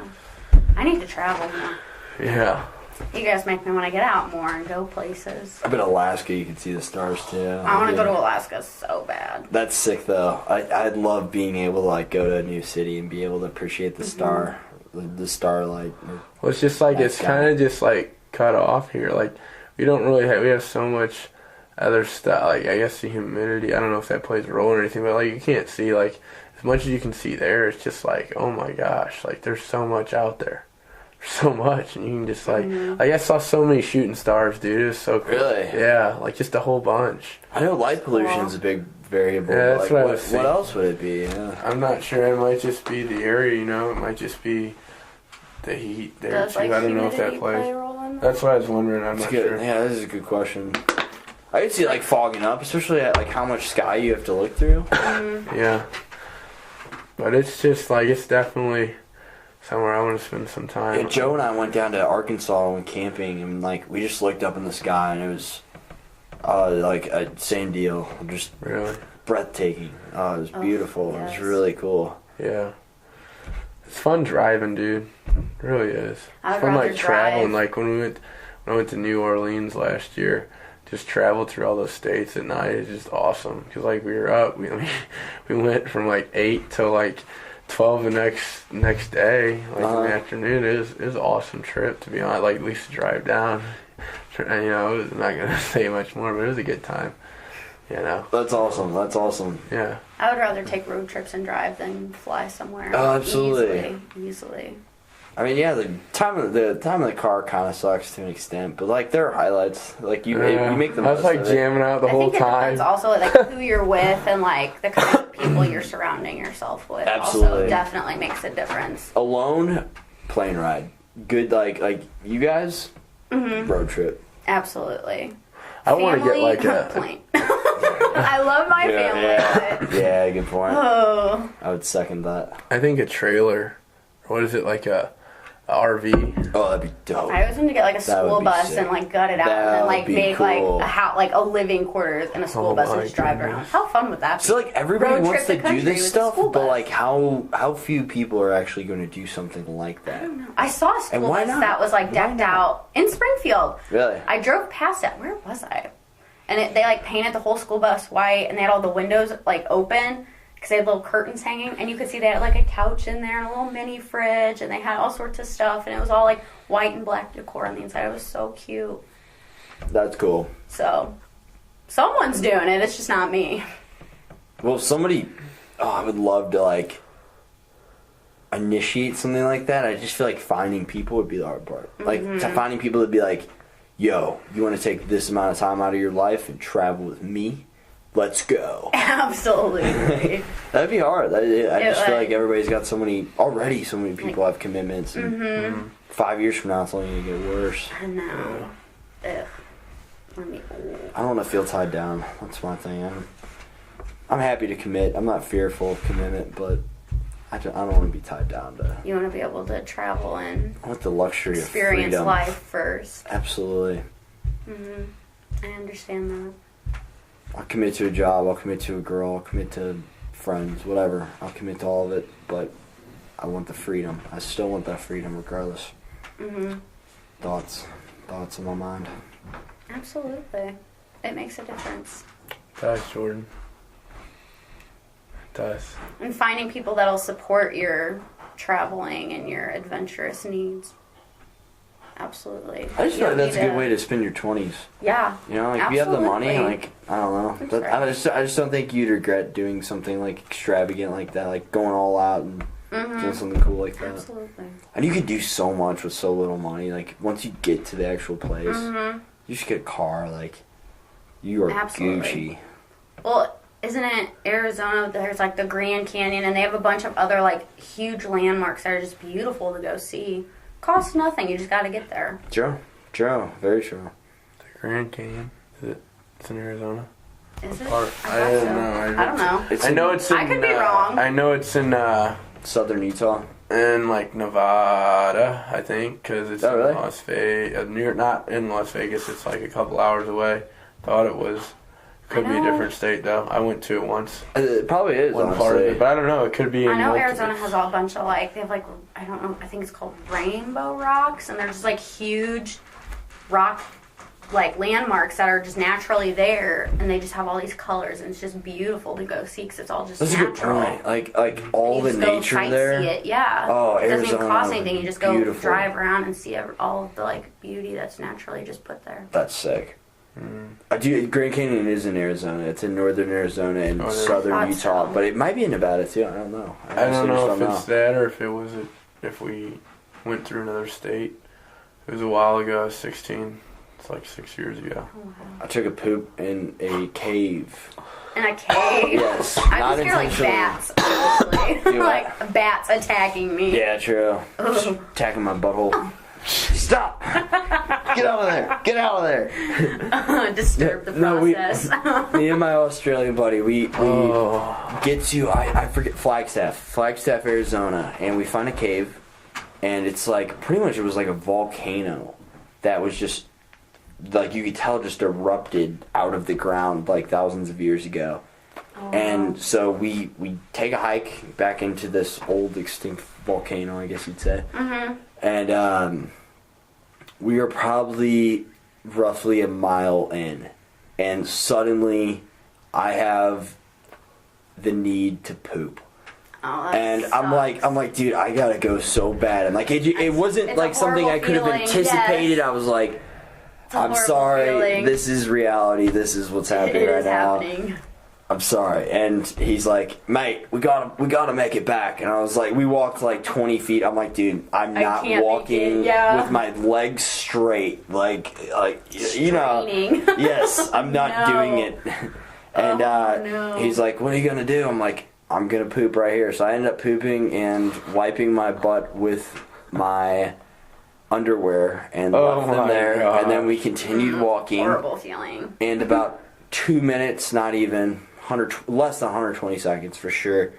I need to travel more. Yeah. You guys make me want to get out more and go places. I bet Alaska you can see the stars too. I want to go to Alaska so bad. That's sick though. I'd love being able to like go to a new city and be able to appreciate the star, the starlight. Well, it's just like, it's kind of just like cut off here. Like, we don't really have, we have so much other stuff. Like, I guess the humidity, I don't know if that plays a role or anything, but like, you can't see like as much as you can see there. It's just like, oh my gosh, like there's so much out there. So much, and you can just like I saw so many shooting stars, dude. It was so cool. Really? Yeah, like just a whole bunch. I know light pollution is a big variable. Yeah, that's like, what I was thinking. What else would it be? Yeah. I'm not sure. It might just be the area, you know. It might just be the heat there Does too. like I don't know if that humidity play plays. a role in that? That's what I was wondering. I'm That's not good. sure. Yeah, this is a good question. I could see like fogging up, especially at like how much sky you have to look through. Yeah, but it's just like, it's definitely somewhere I want to spend some time. Yeah, Joe and I went down to Arkansas and went camping, and like we just looked up in the sky, and it was like a same deal, just Really? breathtaking. It was beautiful. yes. It was really cool. Yeah. It's fun driving, dude. It really is. I would It's fun, rather like, traveling. drive. Like, when I went to New Orleans last year, just traveled through all those states at night. It's just awesome. Because, like, we were up. We went from, like, 8 till, like, 12 the next day, like, in the afternoon. It was an awesome trip, to be honest. Like, at least to drive down. You know, I was not going to say much more, but it was a good time. You know? That's awesome. That's awesome. Yeah. I would rather take road trips and drive than fly somewhere. Oh, absolutely. Easily. I mean, yeah, the time of the car kind of sucks to an extent, but like there are highlights. Like you make the I was most like of it. jamming out the I whole think it time. depends also like who you're with and like the kind of people you're surrounding yourself with. Absolutely. Also definitely makes a difference. Alone, plane ride. Good, like you guys, road trip. Absolutely. I want to get Family, like a. plane. I love my family. But, Yeah, good point. oh, I would second that. I think a trailer. What is it, like a RV? Oh, that'd be dope. I always want to get like a That would school be bus sick. and like gut it out That and then would like be make cool. like a house, like a living quarters in a school Oh bus and my just drive around. goodness. How fun would that I be? feel like everybody Road wants trip to the do country this with a stuff, school but bus. like how few people are actually going to do something like that? I saw a school And why bus not? that was like Why decked not? out in Springfield. Really? I drove past it. Where was I? And they, like, painted the whole school bus white, and they had all the windows, like, open, because they had little curtains hanging, and you could see they had, like, a couch in there and a little mini fridge, and they had all sorts of stuff, and it was all, like, white and black decor on the inside. It was so cute. That's cool. So, someone's doing it. It's just not me. Well, if somebody... Oh, I would love to, like, initiate something like that. I just feel like finding people would be the hard part. Like, finding people to be like, yo, you want to take this amount of time out of your life and travel with me? Let's go. Absolutely. That'd be hard. I just feel like everybody's got so many people have commitments. And 5 years from now, it's only going to get worse. I know. Ugh. I don't want to feel tied down. That's my thing. I'm happy to commit. I'm not fearful of commitment, but I don't want to be tied down to... You want to be able to travel and... I want the luxury of freedom. Experience life first. Absolutely. I understand that. I'll commit to a job, I'll commit to a girl, I'll commit to friends, whatever. I'll commit to all of it, but I want the freedom. I still want that freedom regardless. Thoughts in my mind. Absolutely. It makes a difference. It does, Jordan. It does. And finding people that'll support your traveling and your adventurous needs. Absolutely. I just feel like that's a good way to spend your 20s. Yeah. You know, like if you have the money, like, I don't know. I just don't think you'd regret doing something like extravagant like that, like going all out and doing something cool like that. Absolutely. And you could do so much with so little money. Like once you get to the actual place, you just get a car. Like you are Gucci. Well, isn't it Arizona? There's like the Grand Canyon, and they have a bunch of other like huge landmarks that are just beautiful to go see. Costs nothing. You just got to get there. True, very true. The Grand Canyon. It's in Arizona. Is it? I don't know. I don't know. I know it's in... I could be wrong. I know it's in... Southern Utah. In, like, Nevada, I think, because it's really? in Las Vegas. Not in Las Vegas. It's, like, a couple hours away. Thought it was... Could be a different state, though. I went to it once. It probably is, One part of it, but I don't know. It could be in... I know Arizona has a bunch of, like... They have, like... I don't know. I think it's called rainbow rocks, and they're just, like, huge rock... like landmarks that are just naturally there, and they just have all these colors, and it's just beautiful to go see because it's all just natural. That's a good point. Like all the nature there. It, yeah. Oh, it doesn't even Arizona, cost anything. You just go beautiful. drive around and see all of the like beauty that's naturally just put there. That's sick. Grand Canyon is in Arizona. It's in northern Arizona and southern Utah, but it might be in Nevada too. I don't know. I don't know if it's that or if we went through another state. It was a while ago. I was 16. It's like 6 years ago. Oh, wow. I took a poop in a cave. In a cave? Yes. I'm scared like bats, honestly. Like bats attacking me. Yeah, true. Attacking my butthole. Stop! Get out of there! Get out of there! Disturb the process. Me and my Australian buddy, we get to, I forget, Flagstaff, Arizona, and we find a cave, and it's like, pretty much it was like a volcano that was just, like you could tell just erupted out of the ground like thousands of years ago. And so we take a hike back into this old extinct volcano, I guess you'd say. And we are probably roughly a mile in, and suddenly I have the need to poop. And sucks. I'm like, dude, I gotta go so bad. And like, it wasn't like something I could have anticipated. Yes. I was like, I'm sorry, feeling. This is reality. This is what's happening right now. Happening. I'm sorry. And he's like, mate, we gotta make it back. And I was like, we walked like 20 feet. I'm like, dude, I'm not walking with my legs straight. Like, you know, yes, I'm not doing it. And he's like, what are you gonna do? I'm like, I'm gonna poop right here. So I ended up pooping and wiping my butt with my underwear and left them there. God. And then we continued walking. Horrible feeling. And about 2 minutes, not even, less than 120 seconds for sure,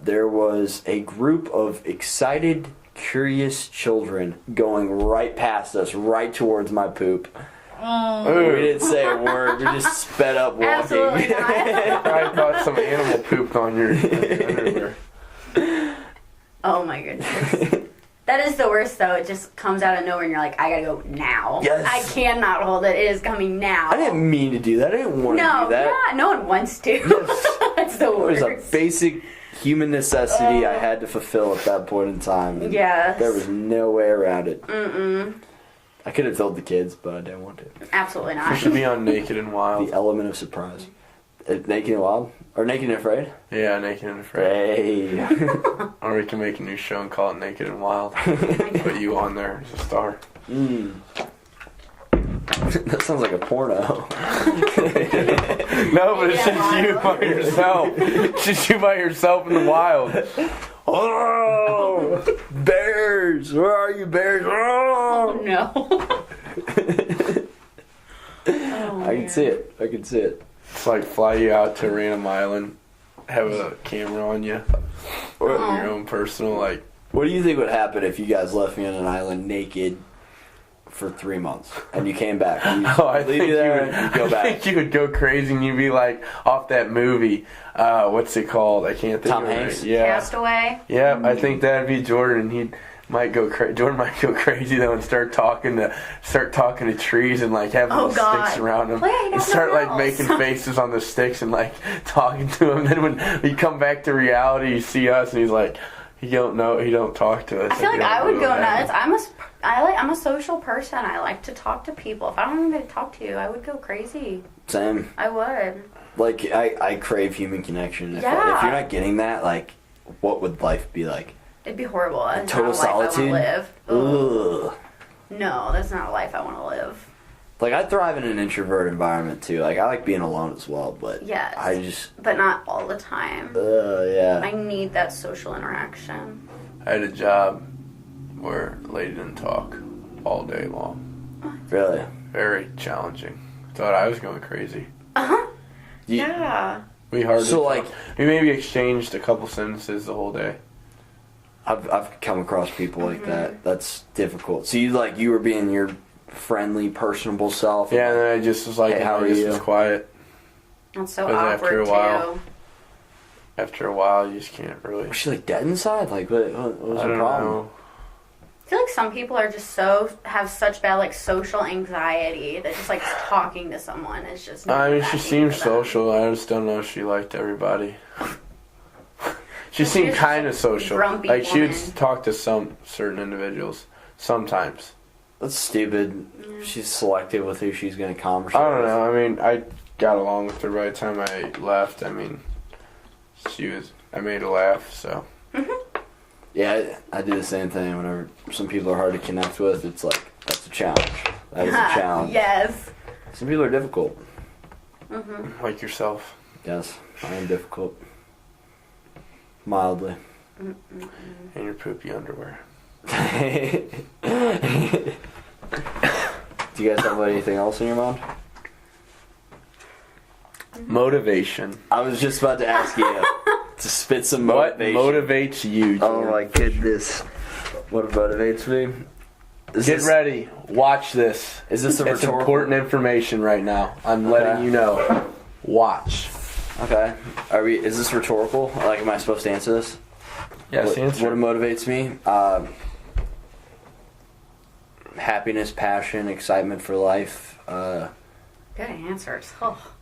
there was a group of excited, curious children going right past us, right towards my poop. We didn't say a word. We just sped up walking. Absolutely not. I thought some animal pooped on your underwear. Oh my goodness. That is the worst, though. It just comes out of nowhere, and you're like, I gotta go now. Yes. I cannot hold it. It is coming now. I didn't mean to do that. I didn't want to do that. Yeah, no one wants to. Yes. That's the It was worst. a basic human necessity I had to fulfill at that point in time. And Yes. there was no way around it. I could have told the kids, but I didn't want to. Absolutely You not. should be on Naked and Wild. The element of surprise. Naked and Wild? Or Naked and Afraid? Yeah, Naked and Afraid. Hey. Or we can make a new show and call it Naked and Wild. Put you on there as a star. That sounds like a porno. No, but it's just you by yourself. It's just you by yourself in the wild. Oh, bears! Where are you, bears? Oh, No. I can see it. I can see it. It's like fly you out to a random island, have a camera on you, or your own personal, like. What do you think would happen if you guys left me on an island naked for 3 months and you came back? I think you would go back. I think you would go crazy and you'd be like off that movie. What's it called? I can't think Tom of it. Hanks? Yeah. Castaway. Yeah, I think that'd be Jordan. Jordan might go crazy though and start talking to trees and like have little sticks around him and start like making faces on the sticks and like talking to him. Then when we come back to reality, you see us and he's like, he don't talk to us. I feel like I would go nuts. I'm a social person. I like to talk to people. If I don't even get to talk to you, I would go crazy. Same. I would. Like, I crave human connection. If you're not getting that, like, what would life be like? It'd be horrible. That's Total not a life solitude? I want to live. Ugh. No, that's not a life I want to live. Like, I thrive in an introvert environment, too. Like, I like being alone as well, but Yes. I just... But not all the time. yeah. I need that social interaction. I had a job where a lady didn't talk all day long. Really? Very challenging. Thought I was going crazy. Yeah. We hardly So, talked. We maybe exchanged a couple sentences the whole day. I've come across people like that. That's difficult. So you were being your friendly, personable self. Yeah, and then I just was like, Hey, how are this you? was quiet. That's so Because awkward, too. After a while, you just can't really. Was she like dead inside? Like what was I the don't problem? know. I feel like some people are just have such bad like social anxiety that just like talking to someone is just. I mean, she nerve-wracking seems for them. social. I just don't know if she liked everybody. She So seemed she's kind of just a social. grumpy Like she would woman. talk to some certain individuals sometimes. That's stupid. She's selective with who she's going to converse I don't with. know. I mean, I got along with her by the time I left. I mean, I made her laugh. So Yeah, I do the same thing. Whenever some people are hard to connect with, it's like that's a challenge. That is a challenge. Yes. Some people are difficult. like yourself. Yes, I am difficult. Mildly. In your poopy underwear. Do you guys have anything else in your mind? Motivation. I was just about to ask you to spit some What motivation. motivates you? Oh Jordan? my goodness. What motivates me? Get ready. Watch this. Is this a It's rhetorical? important information right now. I'm letting you know. Watch. Okay. Is this rhetorical? Like, am I supposed to answer this? Yes, What answer. motivates me? Happiness, passion, excitement for life. Good answers. Oh.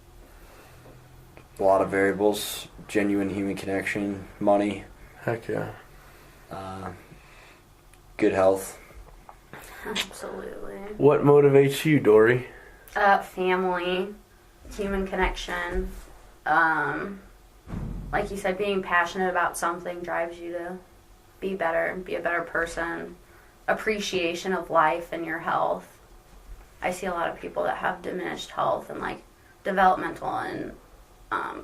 A lot of variables. Genuine human connection. Money. Heck yeah. Good health. Absolutely. What motivates you, Dory? Family, human connection. Like you said, being passionate about something drives you to be better, be a better person. Appreciation of life and your health. I see a lot of people that have diminished health and like developmental and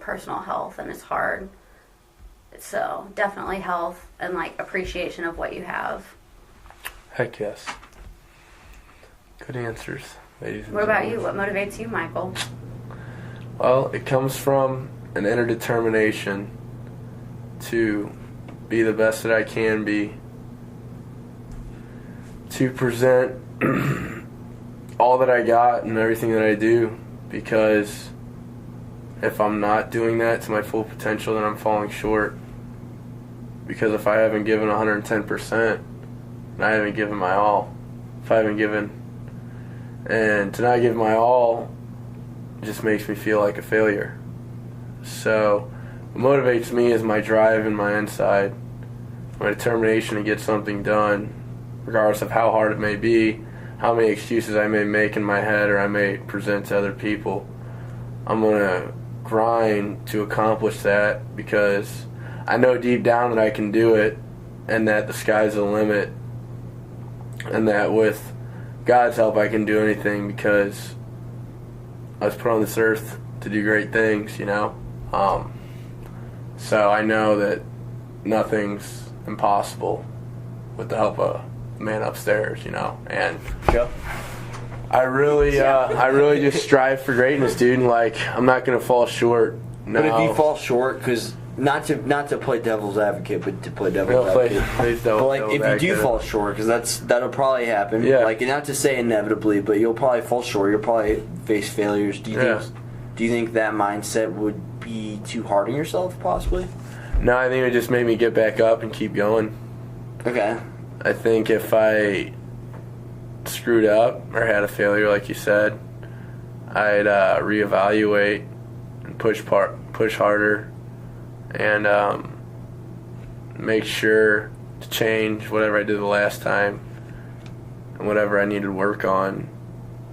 personal health, and it's hard. So definitely health and like appreciation of what you have. Heck yes. Good answers, ladies and What about gentlemen. you? What motivates you, Michael? Well, it comes from an inner determination to be the best that I can be, to present all that I got and everything that I do, because if I'm not doing that to my full potential, then I'm falling short. Because if I haven't given 110%, and I haven't given my all. If I haven't given, and to not give my all just makes me feel like a failure. So what motivates me is my drive and my inside, my determination to get something done, regardless of how hard it may be, how many excuses I may make in my head or I may present to other people. I'm going to grind to accomplish that because I know deep down that I can do it and that the sky's the limit and that with God's help I can do anything because I was put on this earth to do great things, you know. So I know that nothing's impossible with the help of the man upstairs, you know. And I really just strive for greatness, dude. And like, I'm not gonna fall short. No. But if you fall short, because not to play devil's advocate, but to play devil's advocate. Please don't. But like, if you do fall short, because that'll probably happen. Yeah. Like, not to say inevitably, but you'll probably fall short. You'll probably face failures. Do you think that mindset would be too hard on yourself, possibly? No, I think it just made me get back up and keep going. Okay. I think if I screwed up or had a failure, like you said, I'd reevaluate and push harder and make sure to change whatever I did the last time and whatever I need to work on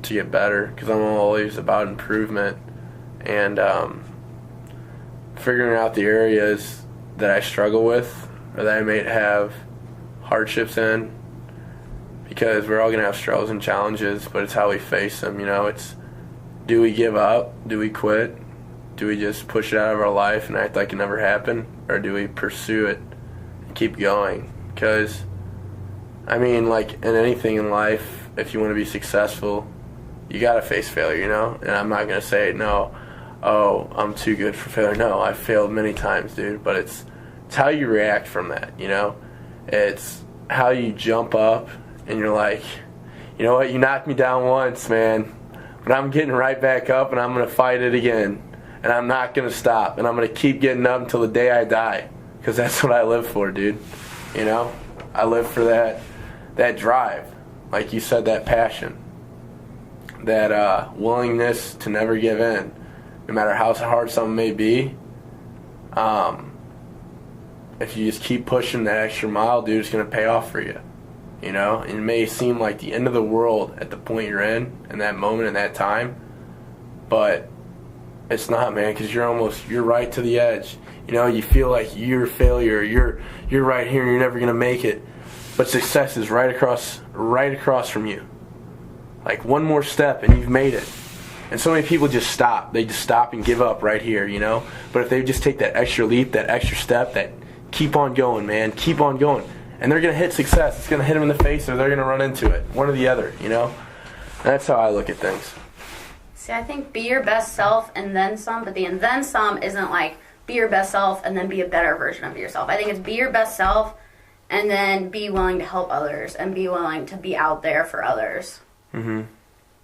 to get better, because I'm always about improvement and figuring out the areas that I struggle with or that I may have hardships in, because we're all going to have struggles and challenges, but it's how we face them, you know. It's, do we give up? Do we quit? Do we just push it out of our life and act like it never happened? Or do we pursue it and keep going? Because, I mean, like in anything in life, if you want to be successful, you got to face failure, you know? And I'm not going to say, no, oh, I'm too good for failure. No, I've failed many times, dude. But it's how you react from that, you know? It's how you jump up and you're like, you know what, you knocked me down once, man, but I'm getting right back up and I'm going to fight it again. And I'm not going to stop. And I'm going to keep getting up until the day I die. Because that's what I live for, dude. You know? I live for that drive. Like you said, that passion. That willingness to never give in. No matter how hard something may be. If you just keep pushing that extra mile, dude, it's going to pay off for you. You know? And it may seem like the end of the world at the point you're in that moment, in that time. But it's not, man, because you're right to the edge. You know, you feel like you're a failure. You're right here and you're never going to make it. But success is right across from you. Like one more step and you've made it. And so many people just stop. They just stop and give up right here, you know. But if they just take that extra leap, that extra step, that keep on going, man, keep on going. And they're going to hit success. It's going to hit them in the face or they're going to run into it. One or the other, you know. That's how I look at things. See, I think be your best self and then some, but the and then some isn't like be your best self and then be a better version of yourself. I think it's be your best self and then be willing to help others and be willing to be out there for others. Mm-hmm.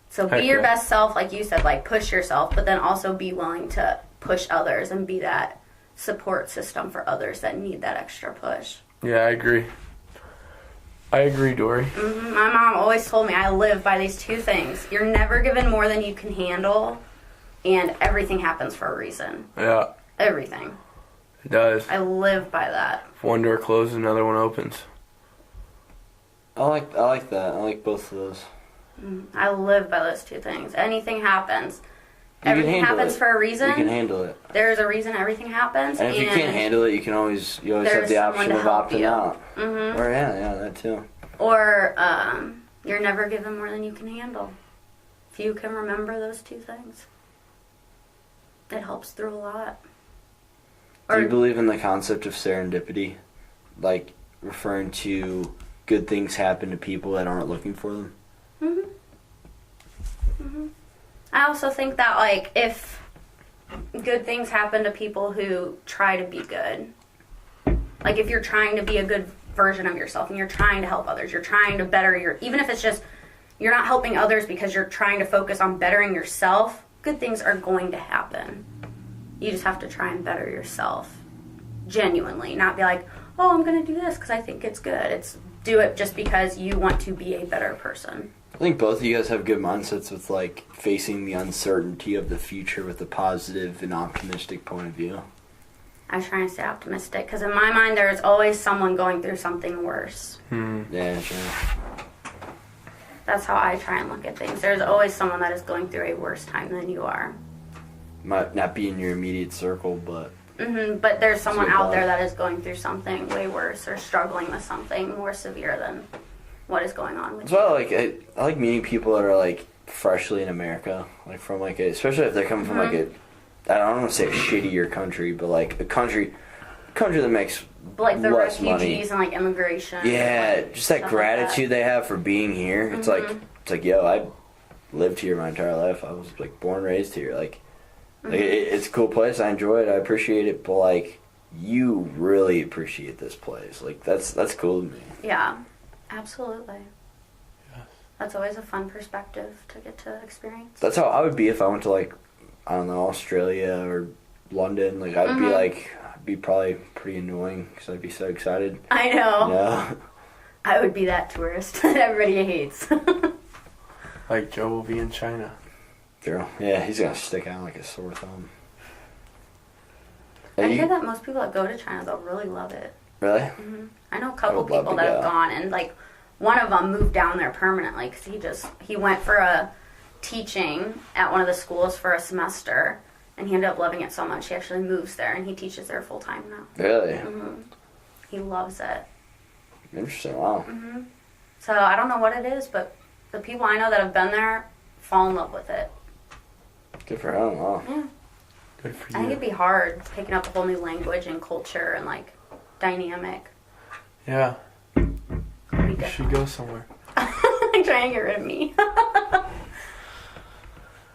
So be your best self, like you said, like push yourself, but then also be willing to push others and be that support system for others that need that extra push. Yeah, I agree. I agree, Dory. Mm-hmm. My mom always told me I live by these two things. You're never given more than you can handle, and everything happens for a reason. Yeah. Everything. It does. I live by that. If one door closes, another one opens. I like that. I like both of those. I live by those two things. Anything happens. Everything happens for a reason. You can handle it. There's a reason everything happens. And if you can't handle it, you always have the option of opting out. Mm-hmm. Or yeah, that too. Or you're never given more than you can handle. If you can remember those two things, it helps through a lot. Do you believe in the concept of serendipity? Like referring to good things happen to people that aren't looking for them? Mm-hmm. Mm-hmm. I also think that, like, if good things happen to people who try to be good, like if you're trying to be a good version of yourself and you're trying to help others, you're trying to better even if it's just, you're not helping others because you're trying to focus on bettering yourself, good things are going to happen. You just have to try and better yourself genuinely, not be like, oh, I'm going to do this because I think it's good. It's do it just because you want to be a better person. I think both of you guys have good mindsets with like facing the uncertainty of the future with a positive and optimistic point of view. I try and stay optimistic because in my mind there's always someone going through something worse. Yeah, sure. That's how I try and look at things. There's always someone that is going through a worse time than you are. Might not be in your immediate circle, but... But there's someone good out thought. there that is going through something way worse or struggling with something more severe than what is going on with That's why I like meeting people that are like freshly in America, like from like especially if they come from like I don't want to say a shittier country, but like a country that makes like the less refugees money. and like immigration. Yeah, and, like, just that stuff gratitude they have for being here. It's like yo, I lived here my entire life. I was like born and raised here. Like it's a cool place. I enjoy it. I appreciate it. But like you really appreciate this place. Like that's cool to me. Yeah, absolutely. That's always a fun perspective to get to experience. That's how I would be if I went to like I don't know, Australia or London. Like I'd be like I'd be probably pretty annoying because I'd be so excited. I know. Yeah. I would be that tourist that everybody hates. Like Joe will be in China. Girl. Yeah, he's gonna stick out like a sore thumb. I hear that most people that go to China, they'll really love it. Really? I know a couple would love people to that have go. gone, and like one of them moved down there permanently because he went for a teaching at one of the schools for a semester, and he ended up loving it so much he actually moves there and he teaches there full time now. Really? He loves it. Interesting. Wow. So I don't know what it is, but the people I know that have been there fall in love with it. Good for him. Wow. Yeah. Good for I think you. it'd be hard picking up a whole new language and culture and like dynamic. Yeah, It'd be you should different. go somewhere. Trying to get rid of me.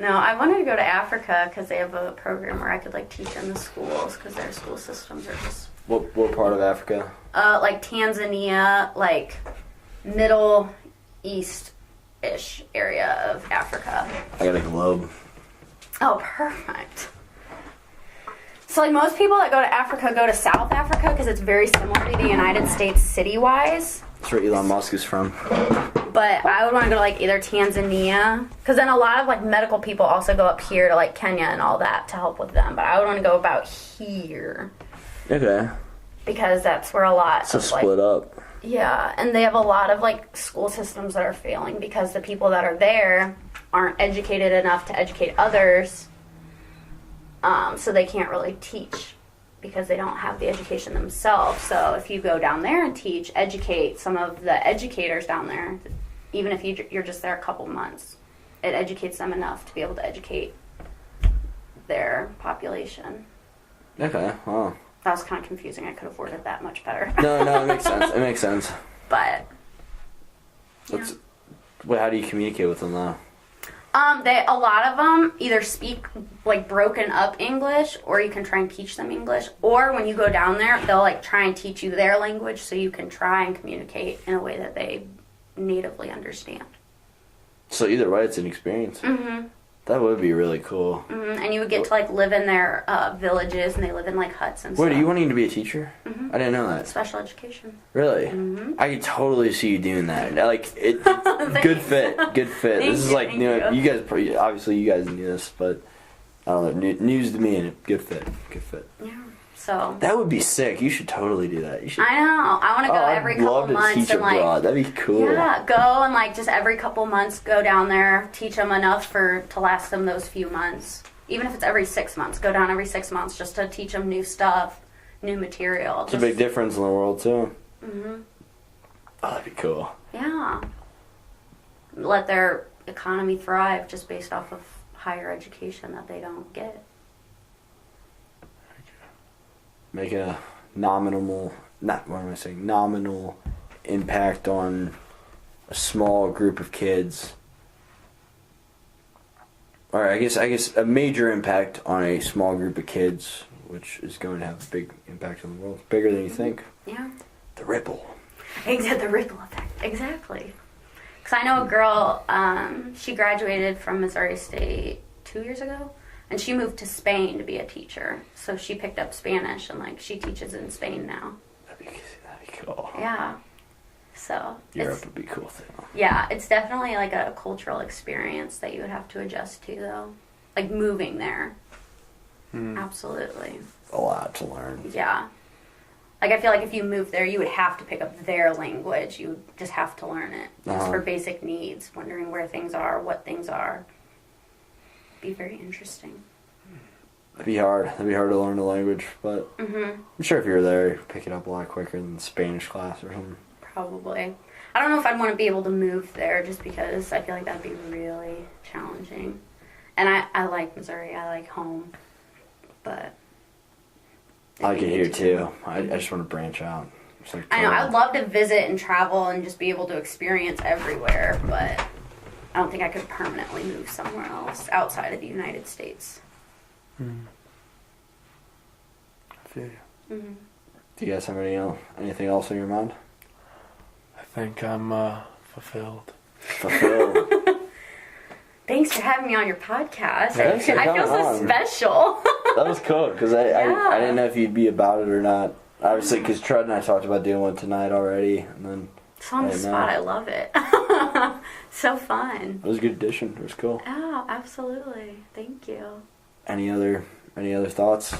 No, I wanted to go to Africa because they have a program where I could like teach in the schools because their school systems are just What part of Africa? like Tanzania, like Middle East-ish area of Africa. I got a globe. Oh, perfect. So like most people that go to Africa go to South Africa because it's very similar to the United States city-wise. That's where Elon Musk is from. But I would want to go to like either Tanzania, because then a lot of like medical people also go up here to like Kenya and all that to help with them. But I would want to go about here Okay. because that's where a lot So of split up. yeah, and they have a lot of like school systems that are failing because the people that are there aren't educated enough to educate others, so they can't really teach because they don't have the education themselves. So if you go down there and teach, educate some of the educators down there, even if you're just there a couple months, it educates them enough to be able to educate their population. Okay. Wow. That was kind of confusing. I could have worded that much better. No, it makes sense. It makes sense. But What's, well, how do you communicate with them though? a lot of them either speak like broken up English, or you can try and teach them English. Or when you go down there, they'll like try and teach you their language so you can try and communicate in a way that they natively understand. So either way, it's an experience. That would be really cool. And you would get to like live in their villages, and they live in like huts and Wait, stuff. are you wanting to be a teacher? I didn't know that. Special education. Really? I could totally see you doing that. Like, good fit. Good fit. Thank This is you, like, thank you guys, obviously you guys knew this, but I don't know, news to me, and good fit. Good fit. Yeah. So That would be sick. You should totally do that. You should. I know. I want to go every I'd couple love to months teach and like abroad. That'd be cool. yeah, go and like just every couple months go down there, teach them enough to last them those few months. Even if it's every 6 months, go down every 6 months just to teach them new stuff, new material. It's a big difference in the world too. Oh, that'd be cool. Yeah. Let their economy thrive just based off of higher education that they don't get. Make a nominal impact on a small group of kids. Or I guess a major impact on a small group of kids, which is going to have a big impact on the world. Bigger than you think. Yeah. The ripple. Exactly, the ripple effect. Exactly. Because I know a girl, she graduated from Missouri State 2 years ago, and she moved to Spain to be a teacher. So she picked up Spanish, and like she teaches in Spain now. That'd be cool. Yeah. So Europe would be cool too. Yeah, it's definitely like a cultural experience that you would have to adjust to, though. Like moving there. Absolutely. A lot to learn. Yeah. Like, I feel like if you moved there, you would have to pick up their language. You would just have to learn it. Just for basic needs, wondering where things are, what things are. Be very interesting. It'd be hard. It'd be hard to learn the language, but I'm sure if you were there, you'd pick it up a lot quicker than Spanish class or something. Probably. I don't know if I'd want to be able to move there just because I feel like that'd be really challenging. And I like Missouri. I like home. But I like it here too. I just want to branch out. Like I know. I'd love to visit and travel and just be able to experience everywhere, but I don't think I could permanently move somewhere else outside of the United States. I feel you. Do you guys have anything else on your mind? I think I'm fulfilled. Fulfilled. Thanks for having me on your podcast. Thanks for I feel so coming on. special. That was cool because I didn't know if you'd be about it or not. Obviously, because Trud and I talked about doing one tonight already, and then It's on the spot. I love it. So fun. It was a good addition. It was cool. Oh, absolutely. Thank you. Any other thoughts?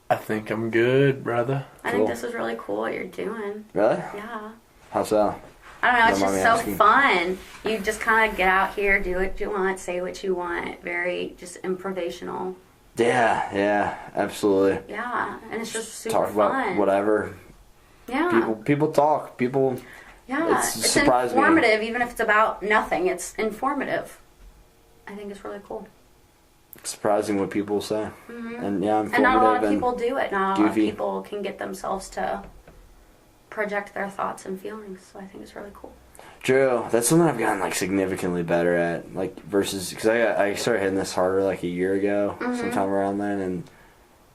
I think I'm good, brother. I think this is really cool what you're doing. Really? Yeah. How so? I don't know, it's Don't just mind so me asking. fun. You just kind of get out here, do what you want, say what you want. Very just improvisational. Yeah, absolutely. Yeah, and it's just super Talk about fun. whatever. Yeah. People talk. People. Yeah, It's it's surprised me. informative, even if it's about nothing. It's informative. I think it's really cool. It's surprising what people say. And yeah, And not a lot of informative people do it. Not a lot of goofy. people can get themselves to project their thoughts and feelings. So I think it's really cool. True. That's something I've gotten significantly better at. Versus because I started hitting this harder a year ago, sometime around then, and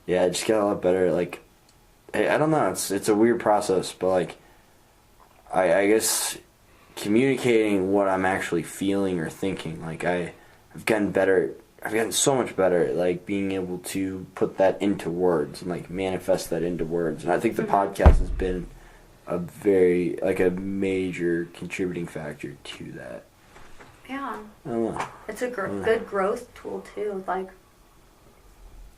yeah, I just got a lot better at I don't know. It's a weird process, but I guess communicating what I'm actually feeling or thinking. I've gotten better. I've gotten so much better at being able to put that into words and manifest that into words. And I think the podcast has been a very a major contributing factor to that. Yeah. I don't know. It's a good growth tool, too.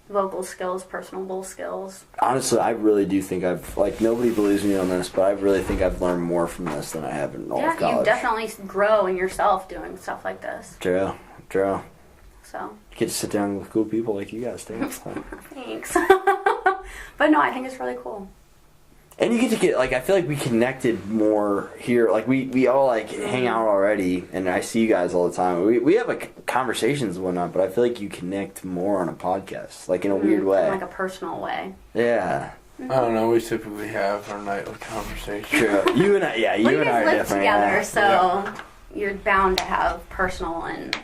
Vocal skills, personable skills. Honestly, I really do think I've nobody believes me on this, but I really think I've learned more from this than I have in all of Yeah, college. you definitely grow in yourself doing stuff like this. True. So, You get to sit down with cool people like you guys do. thanks. But no, I think it's really cool. And you get to get I feel like we connected more here. We all hang out already, and I see you guys all the time. We have conversations and whatnot, but I feel like you connect more on a podcast, in a weird way. In a personal way. Yeah. I don't know. We typically have our nightly conversation. True. You and I. Yeah. You Well, you and I guys are live different. together, Yeah. so you're bound to have personal and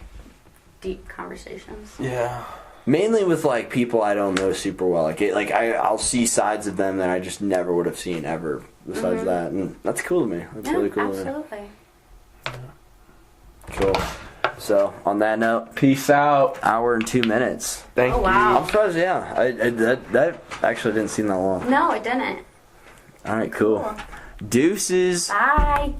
deep conversations. Yeah. Mainly with people I don't know super well. I'll see sides of them that I just never would have seen ever. Besides that, and that's cool to me. That's really cool absolutely. to me. Cool. So on that note, Peace out. hour and 2 minutes. Thank Oh, wow. I'm surprised. Yeah, that actually didn't seem that long. No, it didn't. All right, cool. Deuces. Bye.